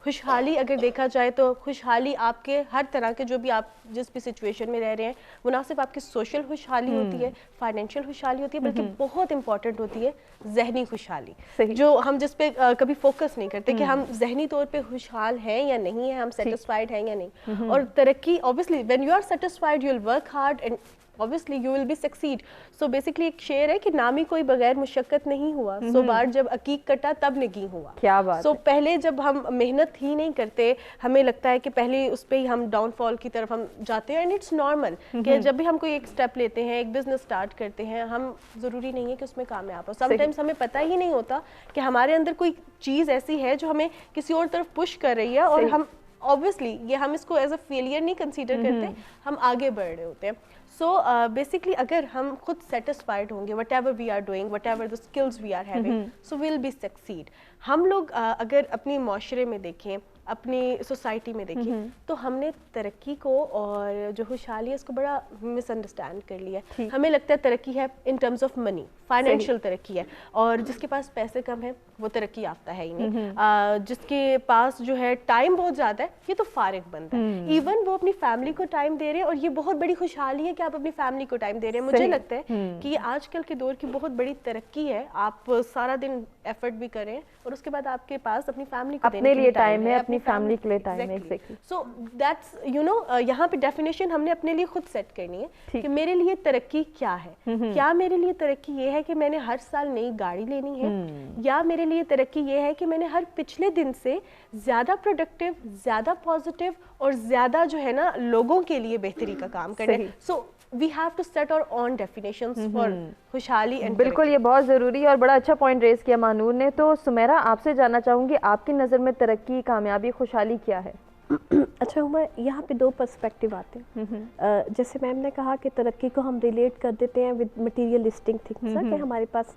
खुशहाली अगर देखा जाए तो खुशहाली आपके हर तरह के, जो भी आप जिस भी सिचुएशन में रह रहे हैं, वो ना सिर्फ आपकी सोशल खुशहाली होती है, फाइनेंशियल खुशहाली होती है, बल्कि बहुत इंपॉर्टेंट होती है जहनी खुशहाली, जो हम जिस पे कभी फोकस नहीं करते कि हम जहनी तौर पे खुशहाल हैं या नहीं है, हम सेटिस्फाइड हैं या नहीं। और तरक्की, obviously when you are satisfied you will work hard and obviously you will be succeed. So basically एक शेर है कि नामी कोई बगैर मुशक्कत नहीं हुआ, सो बार जब अकीक कटा तब नगी हुआ। क्या बात है। पहले जब हम मेहनत ही नहीं करते, हमें लगता है कि पहले उस पे ही हम डाउनफॉल की तरफ हम जाते हैं, एंड इट्स नॉर्मल कि जब भी हम कोई एक स्टेप लेते हैं, एक बिजनेस स्टार्ट करते हैं, हम ज़रूरी नहीं है कि उसमें कामयाब हो। समटाइम्स हमें पता ही नहीं होता कि हमारे अंदर कोई चीज़ ऐसी है जो हमें किसी और तरफ पुश कर रही है और हम ऑब्वियसली ये हम इसको एज अ फेलियर नहीं कंसीडर करते, हम आगे बढ़ रहे होते हैं। सो बेसिकली अगर हम खुद सेटिस्फाइड होंगे whatever we are doing, whatever the skills we are having, so will be succeed. हम लोग अगर अपनी माशरे में देखें, अपनी सोसाइटी में देखें, तो हमने तरक्की को और जो खुशहाली है उसको बड़ा मिसअंडरस्टैंड कर लिया। हमें लगता है तरक्की है in terms of money, financial तरक्की है, और जिसके पास पैसे कम है वो तरक्की याफ्ता है ही नहीं। जिसके पास जो है टाइम बहुत ज़्यादा है, ये तो फारिग बंदा है। इवन वो अपनी फैमिली को टाइम दे रहे हैं और ये बहुत बड़ी खुशहाली है कि आप अपनी फैमिली को टाइम दे रहे हैं। मुझे लगता है कि ये आजकल के दौर की बहुत बड़ी तरक्की है। आप सारा दिन एफर्ट भी करें और उसके बाद आपके पास अपनी फैमिली को अपने लिए टाइम है, अपनी फैमिली के लिए टाइम है। Exactly. So that's you know, यहाँ पे डेफिनेशन हमने अपने लिए खुद सेट करनी है कि मेरे लिए तरक्की क्या है। क्या मेरे लिए तरक्की ये है कि मैंने हर साल नई गाड़ी लेनी है, या मेरे लिए तरक्की ये है कि मैंने हर पिछले दिन से ज्यादा प्रोडक्टिव, ज्यादा पॉजिटिव और ज्यादा जो है ना लोगों के लिए बेहतरी का काम करना है। So we have to set our own definitions for खुशहाली एंड बिल्कुल, ये बहुत ज़रूरी है और बड़ा अच्छा पॉइंट रेज किया मानूर ने। तो सुमेरा, आपसे जानना चाहूँगी, आपकी नज़र में तरक्की, कामयाबी, खुशहाली क्या है? अच्छा उमर, यहाँ पे दो पर्सपेक्टिव आते हैं। जैसे मैम ने कहा कि तरक्की को हम रिलेट कर देते हैं विद मटीरियलिस्टिक थिंग्स, कि हमारे पास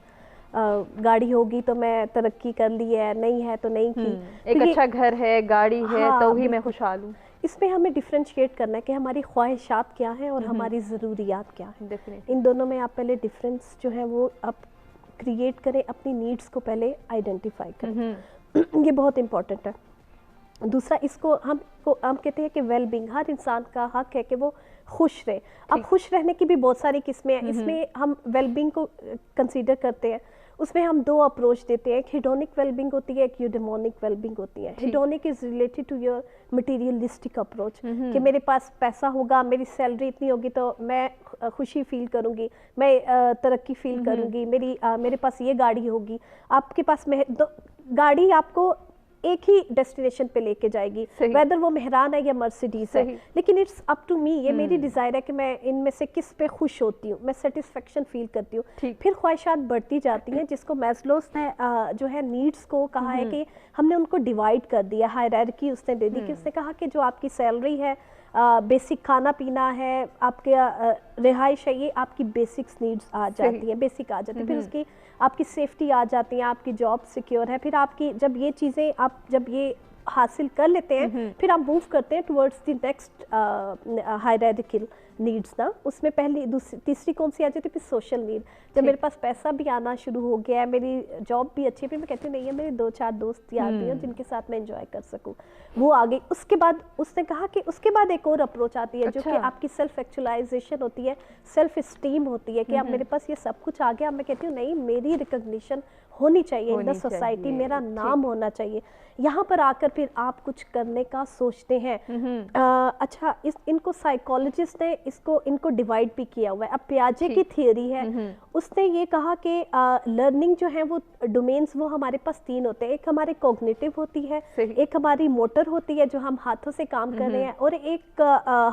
गाड़ी होगी तो मैं तरक्की कर ली है, नहीं है तो नहीं की। एक अच्छा घर है, गाड़ी है, तो ही मैं खुशहाल हूँ। इसमें हमें डिफ्रेंशिएट करना है कि हमारी ख्वाहिशात क्या हैं और हमारी ज़रूरियात क्या हैं। इन दोनों में आप पहले डिफरेंस जो है वो आप क्रिएट करें, अपनी नीड्स को पहले आइडेंटिफाई करें। ये बहुत इम्पोर्टेंट है। दूसरा, इसको हम कहते हैं कि वेल बीइंग, हर इंसान का हक है कि वो खुश रहे। अब खुश रहने की भी बहुत सारी किस्में हैं, इसमें हम वेल बीइंग को कंसीडर करते हैं। उसमें हम दो अप्रोच देते हैं, एक हिडोनिक वेलबिंग होती है, एक यूडेमोनिक वेलबिंग होती है। Hedonic is related to your materialistic approach, कि मेरे पास पैसा होगा, मेरी सैलरी इतनी होगी तो मैं खुशी फील करूंगी, मैं तरक्की फील करूंगी, मेरे पास ये गाड़ी होगी। आपके पास गाड़ी आपको एक ही डेस्टिनेशन पे लेके जाएगी, वेदर वो मेहरान है या मर्सिडीज है, लेकिन इट्स अप टू मी, ये मेरी डिजायर है कि मैं इनमें से किस पे खुश होती हूँ, मैं सेटिस्फेक्शन फील करती हूँ। फिर ख्वाहिशात बढ़ती जाती हैं, जिसको मैस्लोस ने जो है नीड्स को कहा है कि हमने उनको डिवाइड कर दिया, हायरार्की उसने दे दी, कि उसने कहा कि जो आपकी सैलरी है, बेसिक खाना पीना है, आपके रिहाइश है, ये आपकी बेसिक्स नीड्स आ जाती है, बेसिक आ जाती है। फिर उसकी आपकी सेफ्टी आ जाती है, आपकी जॉब सिक्योर है। फिर आपकी जब ये चीज़ें आप जब ये हासिल कर लेते हैं, फिर आप मूव करते हैं towards the next hierarchical needs ना। उसमें पहली तीसरी कौन सी आ जाती है? फिर सोशल नीड। जब मेरे पास पैसा भी आना शुरू हो गया है, मेरी जॉब भी अच्छी है, फिर मैं कहती हूँ नहीं है, मेरे 2-4 दोस्त याद हैं जिनके साथ मैं एंजॉय कर सकूँ, वो आ गई। उसके बाद उसने कहा कि उसके बाद एक और अप्रोच आती है, जो कि आपकी सेल्फ एक्चुअलाइजेशन होती है, सेल्फ इस्टीम होती है, कि अब मेरे पास ये सब कुछ आ गया। मैं कहती हूँ नहीं, मेरी रिकॉग्निशन होनी चाहिए इन द सोसाइटी, मेरा नाम होना चाहिए। यहाँ पर आकर फिर आप कुछ करने का सोचते हैं। अच्छा, इनको साइकोलॉजिस्ट ने इनको डिवाइड भी किया हुआ है। अब पियाजे की थियरी है, उसने ये कहा कि लर्निंग जो है वो डोमेन्स वो हमारे पास 3 होते हैं। एक हमारे कॉग्निटिव होती है, एक हमारी मोटर होती है जो हम हाथों से काम कर रहे हैं, और एक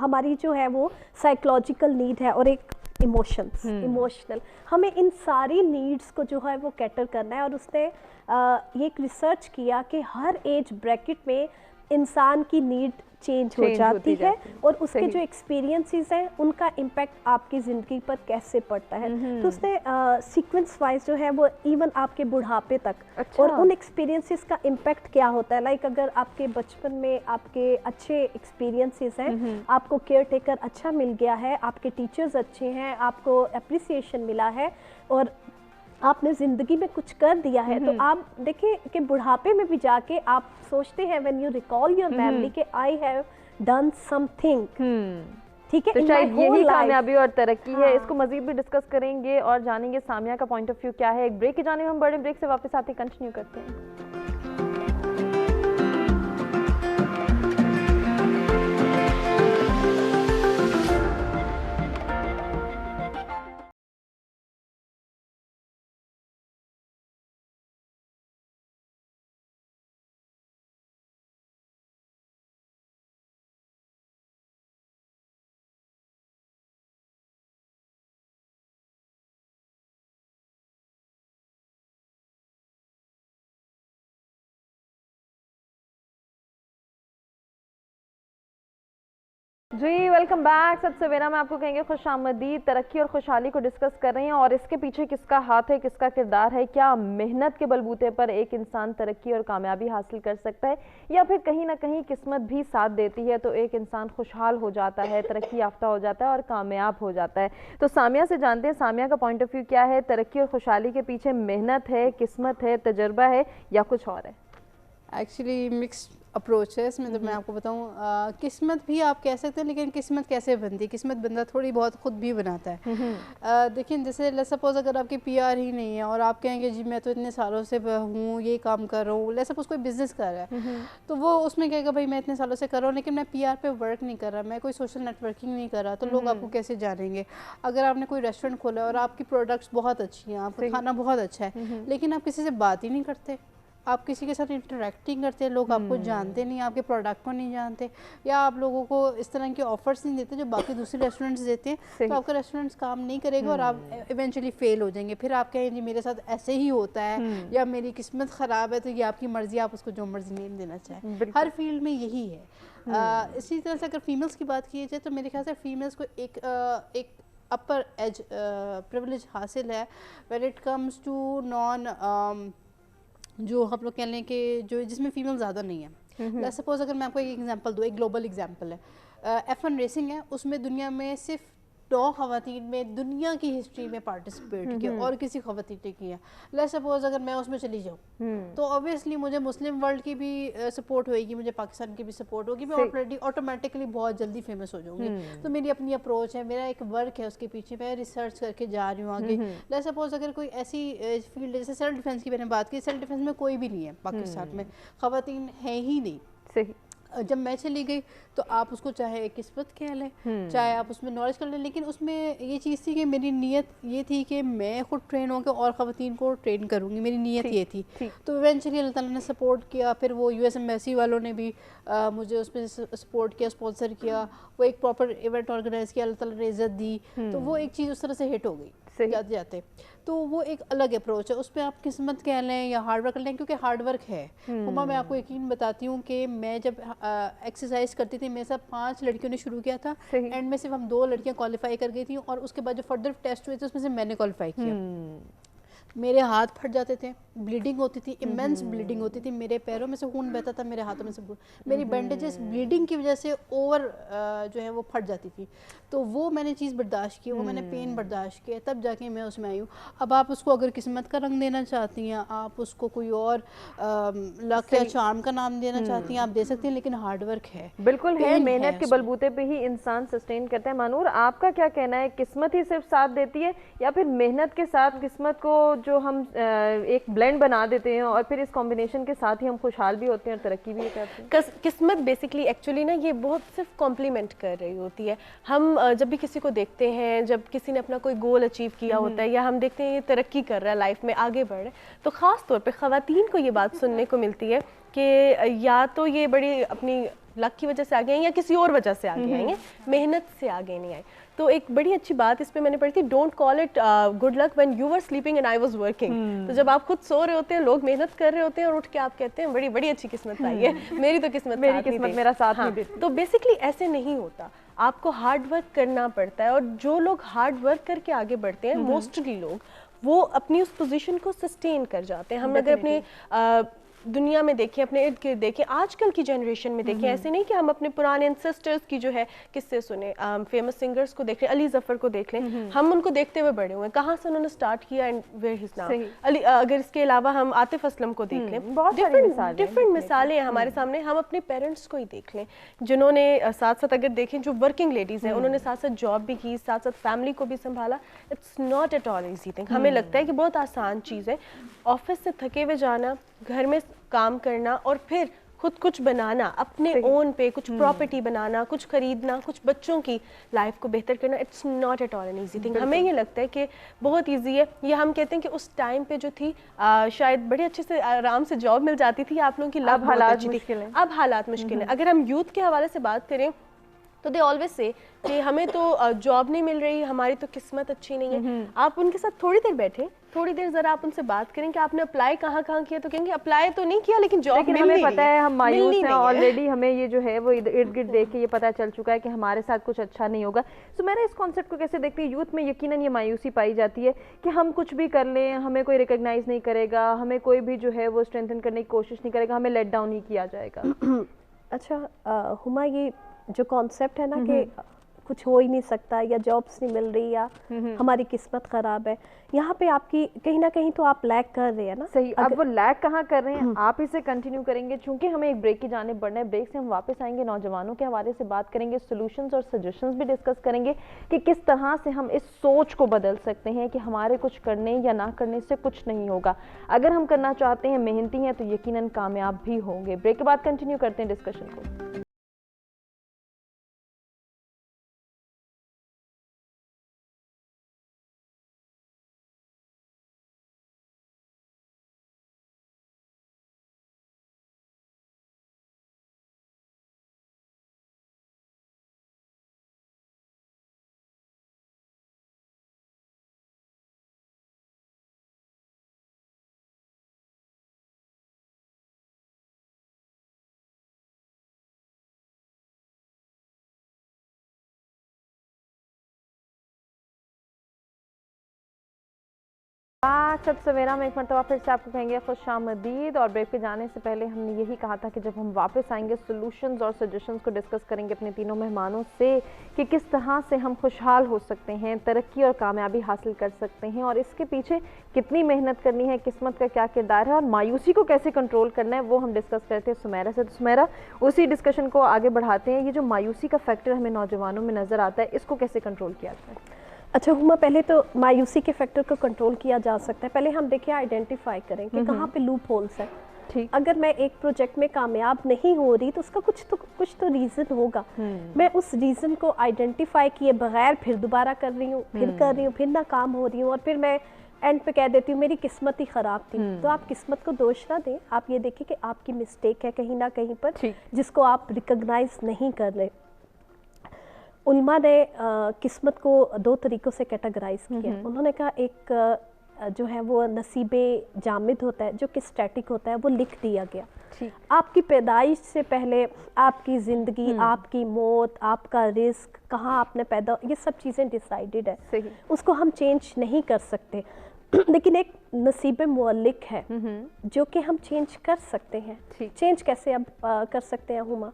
हमारी जो है वो साइकोलॉजिकल नीड है, और एक इमोशनल। हमें इन सारी नीड्स को जो है वो कैटर करना है। और उसने ये एक रिसर्च किया कि हर एज ब्रैकेट में इंसान की नीड चेंज हो जाती है, और उसके जो एक्सपीरियंसेस हैं उनका इम्पैक्ट आपकी ज़िंदगी पर कैसे पड़ता है। तो उसने सीक्वेंस वाइज जो है वो इवन आपके बुढ़ापे तक और उन एक्सपीरियंसेस का इम्पैक्ट क्या होता है। लाइक अगर आपके बचपन में आपके अच्छे एक्सपीरियंसेस हैं, आपको केयर टेकर अच्छा मिल गया है, आपके टीचर्स अच्छे हैं, आपको अप्रिसिएशन मिला है, और आपने ज़िंदगी में कुछ कर दिया है, तो आप देखिए कि बुढ़ापे में भी जाके आप सोचते हैं when you recall your family कि आई हैव डन समथिंग। ठीक है, तो शायद यही कामयाबी और तरक्की है। इसको मजीद भी डिस्कस करेंगे और जानेंगे सामिया का पॉइंट ऑफ व्यू क्या है। एक ब्रेक की जाने हम बड़े ब्रेक से वापस आते कंटिन्यू करते हैं। जी वेलकम बैक। सत सवेरा में आपको कहेंगे खुश आमदीद। तरक्की और खुशहाली को डिस्कस कर रहे हैं और इसके पीछे किसका हाथ है, किसका किरदार है, क्या मेहनत के बलबूते पर एक इंसान तरक्की और कामयाबी हासिल कर सकता है, या फिर कहीं ना कहीं किस्मत भी साथ देती है तो एक इंसान खुशहाल हो जाता है, तरक्की याफ्ता हो जाता है और कामयाब हो जाता है। तो सामिया से जानते हैं सामिया का पॉइंट ऑफ व्यू क्या है। तरक्की और खुशहाली के पीछे मेहनत है, किस्मत है, तजर्बा है, या कुछ और है? एक्चुअली मिक्स्ड अप्रोच है इसमें। तो मैं आपको बताऊं, किस्मत भी आप कह सकते हैं, लेकिन किस्मत कैसे बनती है? किस्मत बंदा थोड़ी बहुत खुद भी बनाता है। देखिए, जैसे लेट्स सपोज अगर आपकी पीआर ही नहीं है और आप कहेंगे जी मैं तो इतने सालों से हूँ, ये काम कर रहा हूँ, लेट्स सपोज कोई बिजनेस कर रहा है, तो वो उसमें कहेगा भाई मैं इतने सालों से कर रहा हूँ लेकिन मैं पीआर पे वर्क नहीं कर रहा, मैं कोई सोशल नेटवर्किंग नहीं कर रहा, तो लोग आपको कैसे जानेंगे? अगर आपने कोई रेस्टोरेंट खोला है और आपकी प्रोडक्ट्स बहुत अच्छी हैं, आपका खाना बहुत अच्छा है, लेकिन आप किसी से बात ही नहीं करते, आप किसी के साथ इंटरेक्टिंग करते हैं, लोग आपको जानते नहीं, आपके प्रोडक्ट को नहीं जानते, या आप लोगों को इस तरह के ऑफर्स नहीं देते जो बाकी दूसरे रेस्टोरेंट्स देते हैं, तो आपका रेस्टोरेंट्स काम नहीं करेगा और आप इवेंचुअली फेल हो जाएंगे। फिर आप कहें जी मेरे साथ ऐसे ही होता है, या मेरी किस्मत ख़राब है, तो ये आपकी मर्जी, आप उसको जो मर्जी नेम देना चाहें। हर फील्ड में यही है। इसी तरह से अगर फीमेल्स की बात की जाए तो मेरे ख्याल से फीमेल्स को एक अपर एज प्रिविलेज हासिल है when it comes to non, जो हम लोग कह लें कि जो जिसमें फीमेल ज़्यादा नहीं है। लेट्स सपोज अगर मैं आपको एक एग्जांपल दूँ, एक ग्लोबल एग्जांपल है, F1 रेसिंग है, उसमें दुनिया में सिर्फ 9 खवातीन में दुनिया की हिस्ट्री में पार्टिसिपेट किया और किसी खवातीन ने किया। लेट्स सपोज अगर मैं उसमें चली जाऊँ तो ऑब्वियसली मुझे मुस्लिम वर्ल्ड की भी सपोर्ट होगी, मुझे पाकिस्तान की भी सपोर्ट होगी, मैं ऑटोमेटिकली बहुत जल्दी फेमस हो जाऊंगी। तो मेरी अपनी अप्रोच है, मेरा एक वर्क है उसके पीछे, मैं रिसर्च करके जा रही हूँ आगे। लेट्स सपोज अगर कोई ऐसी फील्ड जैसे सेल्फ डिफेंस की मैंने बात की, सेल्फ डिफेंस में कोई भी नहीं है पाकिस्तान में, खवातीन है ही नहीं। सही। जब मैं चली गई तो आप उसको चाहे किस्मत कह लें, चाहे आप उसमें नॉलेज कर लें, लेकिन उसमें ये चीज़ थी कि मेरी नीयत ये थी कि मैं खुद ट्रेन होकर और ख़वातीन को ट्रेन करूँगी, मेरी नीयत ये थी। तो इवेंचुअली अल्लाह ताला ने सपोर्ट किया, फिर वो यूएस एम्बेसी वालों ने भी मुझे उसमें सपोर्ट किया, स्पॉन्सर किया, वो एक प्रॉपर इवेंट ऑर्गेनाइज़ किया, अल्लाह ताला ने इज़्ज़त दी। तो वो एक चीज़ उस तरह से हिट हो गई जाते जाते। तो वो एक अलग अप्रोच है, उस पर आप किस्मत कह लें या हार्ड वर्क कर लें, क्योंकि हार्ड वर्क है। हुमा, मैं आपको यकीन बताती हूँ कि मैं जब एक्सरसाइज करती थी, मेरे साथ 5 लड़कियों ने शुरू किया था, एंड में सिर्फ हम 2 लड़कियाँ क्वालिफाई कर गई थी, और उसके बाद जो फर्दर टेस्ट हुए थे उसमें से मैंने क्वालिफाई किया। मेरे हाथ फट जाते थे, ब्लीडिंग होती थी, इमेंस ब्लीडिंग होती थी, मेरे पैरों में से खून बहता था, मेरे हाथों में से मेरी बैंडेजेस ब्लीडिंग की वजह से ओवर जो है वो फट जाती थी। तो वो मैंने चीज़ बर्दाश्त की, वो मैंने पेन बर्दाश्त किया, तब जाके मैं उसमें आई हूँ। अब आप उसको अगर किस्मत का रंग देना चाहती हैं, आप उसको कोई और लक या चार्म का नाम देना चाहती हैं, आप दे सकती हैं, लेकिन हार्ड वर्क है, बिल्कुल है, मेहनत के बलबूते पे ही इंसान सस्टेन करता है। मानूर, आपका क्या कहना है, किस्मत ही सिर्फ साथ देती है या फिर मेहनत के साथ किस्मत को जो हम एक ब्लेंड बना देते हैं और फिर इस कॉम्बिनेशन के साथ ही हम खुशहाल भी होते हैं और तरक्की भी करते हैं? किस्मत बेसिकली एक्चुअली ना ये बहुत सिर्फ कॉम्प्लीमेंट कर रही होती है। हम जब भी किसी को देखते हैं, जब किसी ने अपना कोई गोल अचीव किया होता है या हम देखते हैं ये तरक्की कर रहा है, लाइफ में आगे बढ़ रहा है, तो ख़ास तौर पे ख़वातीन को ये बात सुनने को मिलती है कि या तो ये बड़ी अपनी लक की वजह से आगे आए या किसी और वजह से आगे आएंगे, मेहनत से आगे नहीं आए। तो एक बड़ी अच्छी बात इस पे मैंने पढ़ी थी, don't call it good luck when you were sleeping and I was working. तो जब आप खुद सो रहे होते हैं, लोग मेहनत कर रहे होते हैं और उठ के आप कहते हैं बड़ी बड़ी अच्छी किस्मत आई है, मेरी तो किस्मत मेरा साथ नहीं देती। तो बेसिकली ऐसे नहीं होता, आपको हार्ड वर्क करना पड़ता है, और जो लोग हार्ड वर्क करके आगे बढ़ते हैं, मोस्टली लोग वो अपनी उस पोजीशन को सस्टेन कर जाते हैं। हम अगर अपने दुनिया में देखें, अपने इर्द गिर्द देखें, आजकल की जनरेशन में देखें, ऐसे नहीं कि हम अपने पुराने एंसेस्टर्स की जो है किस्से सुने, फेमस सिंगर्स को देख लें, अली जफर को देख लें, हम उनको देखते हुए बड़े हुए, कहाँ से उन्होंने स्टार्ट किया and where his now. Ali, अगर इसके अलावा हम आतिफ असलम को देख लें, बहुत डिफरेंट मिसालें हैं हमारे सामने। हम अपने पेरेंट्स को ही देख लें, जिन्होंने साथ साथ अगर देखें जो वर्किंग लेडीज़ हैं, उन्होंने साथ साथ जॉब भी की, साथ साथ फैमिली को भी संभाला। It's not at all easy thing. हमें लगता है कि बहुत आसान चीज़ है, ऑफिस से थके हुए जाना, घर में काम करना और फिर खुद कुछ बनाना, अपने ओन पे कुछ प्रॉपर्टी बनाना, कुछ खरीदना, कुछ बच्चों की लाइफ को बेहतर करना, it's not at all an easy thing. हमें ये लगता है कि बहुत ईजी है, या हम कहते हैं कि उस टाइम पे जो थी शायद बड़े अच्छे से आराम से जॉब मिल जाती थी, आप लोगों की लाइफ हालात मुश्किल है, अब हालात मुश्किल है। अगर हम यूथ के हवाले से बात करें तो दे ऑलवेज से कि हमें तो जॉब नहीं मिल रही, हमारी तो किस्मत अच्छी नहीं है। आप उनके साथ थोड़ी देर बैठे, थोड़ी देर जरा आप उनसे बात करें कि आपने अप्लाई कहाँ कहाँ किया, तो कहेंगे अप्लाई तो नहीं किया लेकिन जॉब मिल नहीं रही है। पता है हम मायूस हैं ऑलरेडी, हमें ये जो है वो इर्द गिर्द देख के ये पता चल चुका है कि हमारे साथ कुछ अच्छा नहीं होगा। सो मैंने इस कॉन्सेप्ट को कैसे देखती हूँ, यूथ में यकीनन ये मायूसी पाई जाती है कि हम कुछ भी कर लें, हमें कोई रिकॉग्नाइज नहीं करेगा, हमें कोई भी जो है वो स्ट्रेंथन करने की कोशिश नहीं करेगा, हमें लेट डाउन ही किया जाएगा। अच्छा हुमा, ये जो कॉन्सेप्ट है ना कि कुछ हो ही नहीं सकता या जॉब्स नहीं मिल रही या हमारी किस्मत खराब है, यहाँ पे आपकी कहीं ना कहीं तो आप लैग कर रहे हैं ना। सही, अब वो लैग कहाँ कर रहे हैं, आप इसे कंटिन्यू करेंगे, चूंकि हमें एक ब्रेक की जाने बढ़ना है। ब्रेक से हम वापस आएंगे, नौजवानों के हवाले से बात करेंगे, सॉल्यूशंस और सजेशंस भी डिस्कस करेंगे कि किस तरह से हम इस सोच को बदल सकते हैं कि हमारे कुछ करने या ना करने से कुछ नहीं होगा। अगर हम करना चाहते हैं, मेहनती हैं, तो यकीनन कामयाब भी होंगे। ब्रेक के बाद कंटिन्यू करते हैं डिस्कशन को। बैक सत सवेरा में एक मरतबा फिर से आपको कहेंगे खुशामदीद। और ब्रेक पे जाने से पहले हमने यही कहा था कि जब हम वापस आएंगे सॉल्यूशंस और सजेशंस को डिस्कस करेंगे अपने तीनों मेहमानों से कि किस तरह से हम खुशहाल हो सकते हैं, तरक्की और कामयाबी हासिल कर सकते हैं और इसके पीछे कितनी मेहनत करनी है, किस्मत का क्या किरदार है और मायूसी को कैसे कंट्रोल करना है, वो हम डिस्कस करते हैं सुमेरा से। तो सुमेरा, उसी डिस्कशन को आगे बढ़ाते हैं। ये जो मायूसी का फैक्टर हमें नौजवानों में नज़र आता है, इसको कैसे कंट्रोल किया जाए? अच्छा हुमा, पहले तो मायूसी के फैक्टर को कंट्रोल किया जा सकता है। पहले हम देखिए आइडेंटिफाई करें कि कहाँ पे लूप होल्स है। ठीक, अगर मैं एक प्रोजेक्ट में कामयाब नहीं हो रही तो उसका कुछ तो रीज़न होगा। मैं उस रीज़न को आइडेंटिफाई किए बगैर फिर दोबारा कर रही हूँ, फिर कर रही हूँ, फिर नाकाम हो रही हूँ और फिर मैं एंड पे कह देती हूँ मेरी किस्मत ही ख़राब थी। तो आप किस्मत को दोष ना दें, आप ये देखिए कि आपकी मिस्टेक है कहीं ना कहीं पर, जिसको आप रिकॉग्नाइज नहीं कर रहे। उल्मा ने किस्मत को दो तरीक़ों से कैटेगराइज किया। उन्होंने कहा एक जो है वो नसीबे जामिद होता है, जो कि स्टैटिक होता है, वो लिख दिया गया। आपकी पैदाइश से पहले आपकी ज़िंदगी, आपकी मौत, आपका रिस्क, कहाँ आपने पैदा, ये सब चीज़ें डिसाइडेड है। सही। उसको हम चेंज नहीं कर सकते लेकिन एक नसीबे मुअल्लिक है जो कि हम चेंज कर सकते हैं। चेंज कैसे अब कर सकते हैं हुमा?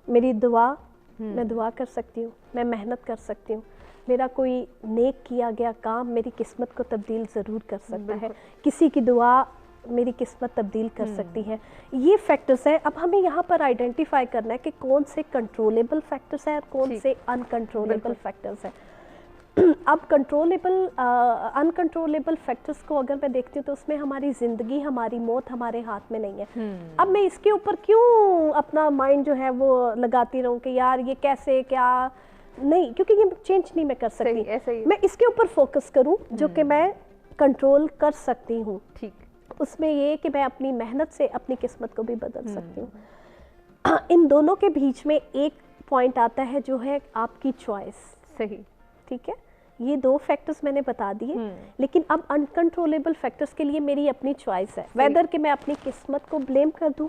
मेरी दुआ, मैं दुआ कर सकती हूँ, मैं मेहनत कर सकती हूँ, मेरा कोई नेक किया गया काम मेरी किस्मत को तब्दील ज़रूर कर सकता है, किसी की दुआ मेरी किस्मत तब्दील कर सकती है। ये फैक्टर्स हैं। अब हमें यहाँ पर आइडेंटिफाई करना है कि कौन से कंट्रोलेबल फैक्टर्स हैं और कौन से अनकंट्रोलेबल फैक्टर्स हैं। अब अनकंट्रोलेबल फैक्टर्स को अगर मैं देखती हूँ तो उसमें हमारी ज़िंदगी, हमारी मौत हमारे हाथ में नहीं है। अब मैं इसके ऊपर क्यों अपना माइंड जो है वो लगाती रहूँ कि यार ये कैसे, क्या नहीं, क्योंकि ये चेंज नहीं मैं कर सकती। ऐसे ही मैं इसके ऊपर फोकस करूँ जो कि मैं कंट्रोल कर सकती हूँ। ठीक, उसमें ये कि मैं अपनी मेहनत से अपनी किस्मत को भी बदल सकती हूँ। इन दोनों के बीच में एक पॉइंट आता है जो है आपकी चॉइस। सही, ठीक है, ये दो फैक्टर्स मैंने बता दिए, लेकिन अब अनकंट्रोलेबल फैक्टर्स के लिए मेरी अपनी चॉइस है, वेदर कि मैं अपनी किस्मत को ब्लेम कर दूं,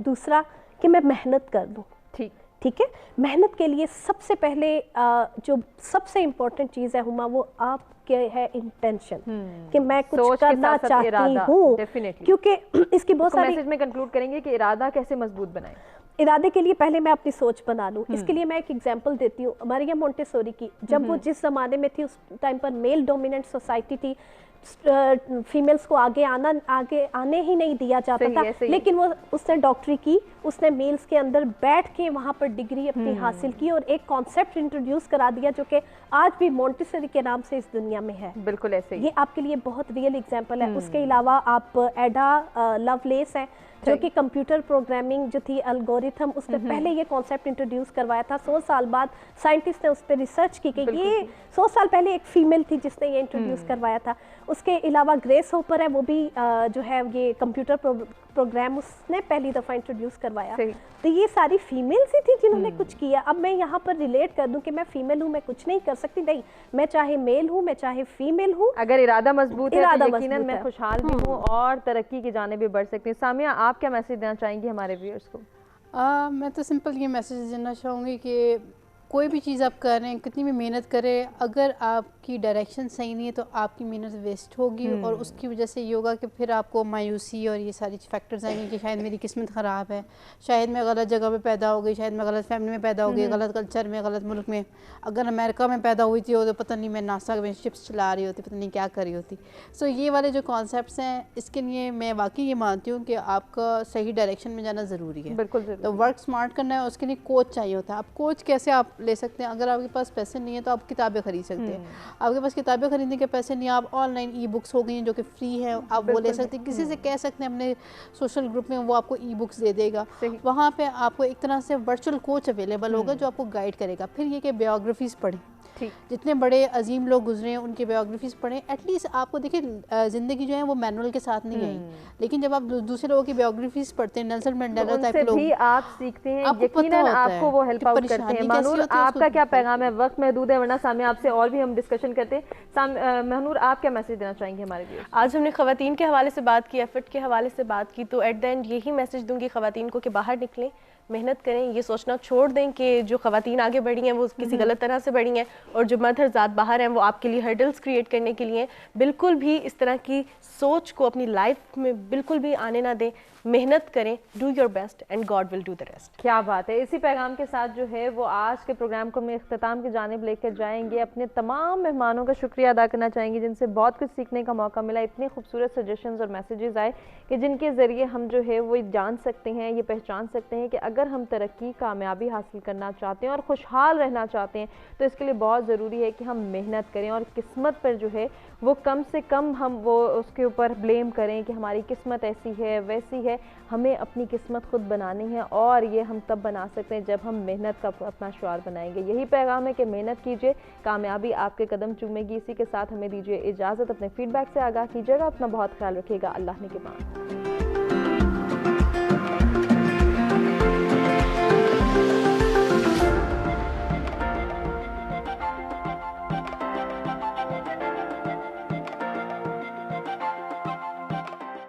दूसरा कि मैं मेहनत कर दूं। ठीक है, मेहनत के लिए सबसे पहले जो सबसे इम्पोर्टेंट चीज़ है हुमा, वो आपके है इंटेंशन कि मैं कुछ करना चाहती हूँ। क्योंकि इसकी बहुत सारी मैसेज में कंक्लूड करेंगे कि इरादा कैसे मजबूत बनाएं। इरादे के लिए पहले मैं अपनी सोच बना लूँ। इसके लिए मैं एक एग्जांपल देती हूँ मरियम मोंटेसोरी की। जब वो जिस ज़माने में थी उस टाइम पर मेल डोमिनेंट सोसाइटी थी, फीमेल्स को आगे आने ही नहीं दिया जाता था, लेकिन वो उसने डॉक्टरी की, उसने मेल्स के अंदर बैठ के वहाँ पर डिग्री अपनी हासिल की और एक कॉन्सेप्ट इंट्रोड्यूस करा दिया जो कि आज भी मोंटेसोरी के नाम से इस दुनिया में है। बिल्कुल ऐसे ही। ये आपके लिए बहुत रियल एग्जांपल है। उसके अलावा आप एडा लवलेस है जो कि कंप्यूटर प्रोग्रामिंग जो थी, एल्गोरिथम, उसने पहले ये कॉन्सेप्ट इंट्रोड्यूस करवाया था। 100 साल बाद साइंटिस्ट ने उस पर रिसर्च की कि ये 100 साल पहले एक फीमेल थी जिसने ये इंट्रोड्यूस करवाया था। उसके अलावा ग्रेस होपर है, वो भी जो है ये कंप्यूटर प्रोग्राम उसने पहली दफ़ा इंट्रोड्यूस करवाया। तो ये सारी फीमेल्स ही थी जिन्होंने कुछ किया। अब मैं यहाँ पर रिलेट कर दूं कि मैं फीमेल हूँ, मैं कुछ नहीं कर सकती, नहीं, मैं चाहे मेल हूँ, मैं चाहे फीमेल हूँ, अगर इरादा मजबूत है तो यकीनन मैं खुशहाल भी हूँ और तरक्की की जाने भी बढ़ सकती हूँ। सामिया, आप क्या मैसेज देना चाहेंगी हमारे व्यूअर्स को? मैं तो सिंपल ये मैसेज देना चाहूँगी कि कोई भी चीज़ आप कर रहे हैं, कितनी भी मेहनत करें, अगर आपकी डायरेक्शन सही नहीं है तो आपकी मेहनत वेस्ट होगी और उसकी वजह से ये होगा कि फिर आपको मायूसी और ये सारी फैक्टर्स आएंगे कि शायद मेरी किस्मत ख़राब है, शायद मैं गलत जगह पे पैदा हो गई, शायद मैं गलत फैमिली में पैदा हो गई, गलत कल्चर में, गलत मुल्क में। अगर अमेरिका में पैदा हुई थी तो पता नहीं मैं नासा में शिप्स चला रही होती, पता नहीं क्या कर रही होती। सो ये वाले जो कॉन्सेप्ट्स हैं, इसके लिए मैं वाकई ये मानती हूँ कि आपका सही डायरेक्शन में जाना ज़रूरी है। बिल्कुल। तो वर्क स्मार्ट करना है, उसके लिए कोच चाहिए होता है। आप कोच कैसे आप ले सकते हैं? अगर आपके पास पैसे नहीं है तो आप किताबें खरीद सकते हैं। आपके पास किताबें खरीदने के पैसे नहीं, आप ऑनलाइन ई बुक्स हो गई हैं जो कि फ्री हैं, आप वो ले सकते हैं। किसी से कह सकते हैं अपने सोशल ग्रुप में, वो आपको ई बुक्स दे देगा। वहाँ पे आपको एक तरह से वर्चुअल कोच अवेलेबल होगा जो आपको गाइड करेगा। फिर ये कि बायोग्राफीज़ पढ़ें, जितने बड़े अजीम लोग गुजरे हैं उनकी बायोग्राफीज़ पढ़ें। एटलीस्ट आपको देखिए ज़िंदगी जो है वो मैनुअल के साथ नहीं आई, लेकिन जब आप दूसरे लोगों की बायोग्राफीज़ पढ़ते हैं, नेल्सन मंडेला टाइप के लोग, भी आप सीखते हैं, यकीनन आपको वो हेल्प आउट करते हैं। महनूर, आपका क्या पैगाम है? वक्त महदूद है, वरना सामने आपसे और भी हम डिस्कशन करते हैं। महनूर, आप क्या मैसेज देना चाहेंगे हमारे लिए? आज हमने ख़वातीन के हवाले से बात की, एफर्ट के हवाले से बात की, तो एट द एंड यही मैसेज दूंगी ख़वातीन को कि बाहर निकलें, मेहनत करें, ये सोचना छोड़ दें कि जो ख़वातीन आगे बढ़ी हैं वो किसी गलत तरह से बढ़ी हैं और जो मर्द हज़रात बाहर हैं वो आपके लिए हर्डल्स क्रिएट करने के लिए। बिल्कुल भी इस तरह की सोच को अपनी लाइफ में बिल्कुल भी आने ना दें, मेहनत करें, do your best and God will do the rest. क्या बात है। इसी पैगाम के साथ जो है वो आज के प्रोग्राम को मैं इख्तिताम की जानिब लेकर जाएंगे। अपने तमाम मेहमानों का शुक्रिया अदा करना चाहेंगे जिनसे बहुत कुछ सीखने का मौका मिला। इतने खूबसूरत सजेशंस और मैसेजेस आए कि जिनके ज़रिए हम जो है वो जान सकते हैं, ये पहचान सकते हैं कि अगर हम तरक्की, कामयाबी हासिल करना चाहते हैं और खुशहाल रहना चाहते हैं तो इसके लिए बहुत ज़रूरी है कि हम मेहनत करें और किस्मत पर जो है वो कम से कम हम वो उसके ऊपर ब्लेम करें कि हमारी किस्मत ऐसी है वैसी है। हमें अपनी किस्मत खुद बनानी है और ये हम तब बना सकते हैं जब हम मेहनत का अपना शुआर बनाएंगे। यही पैगाम है कि मेहनत कीजिए, कामयाबी आपके कदम चूमेगी। इसी के साथ हमें दीजिए इजाज़त। अपने फीडबैक से आगाह कीजिएगा। अपना बहुत ख्याल रखिएगा। अल्लाह ने के बाद।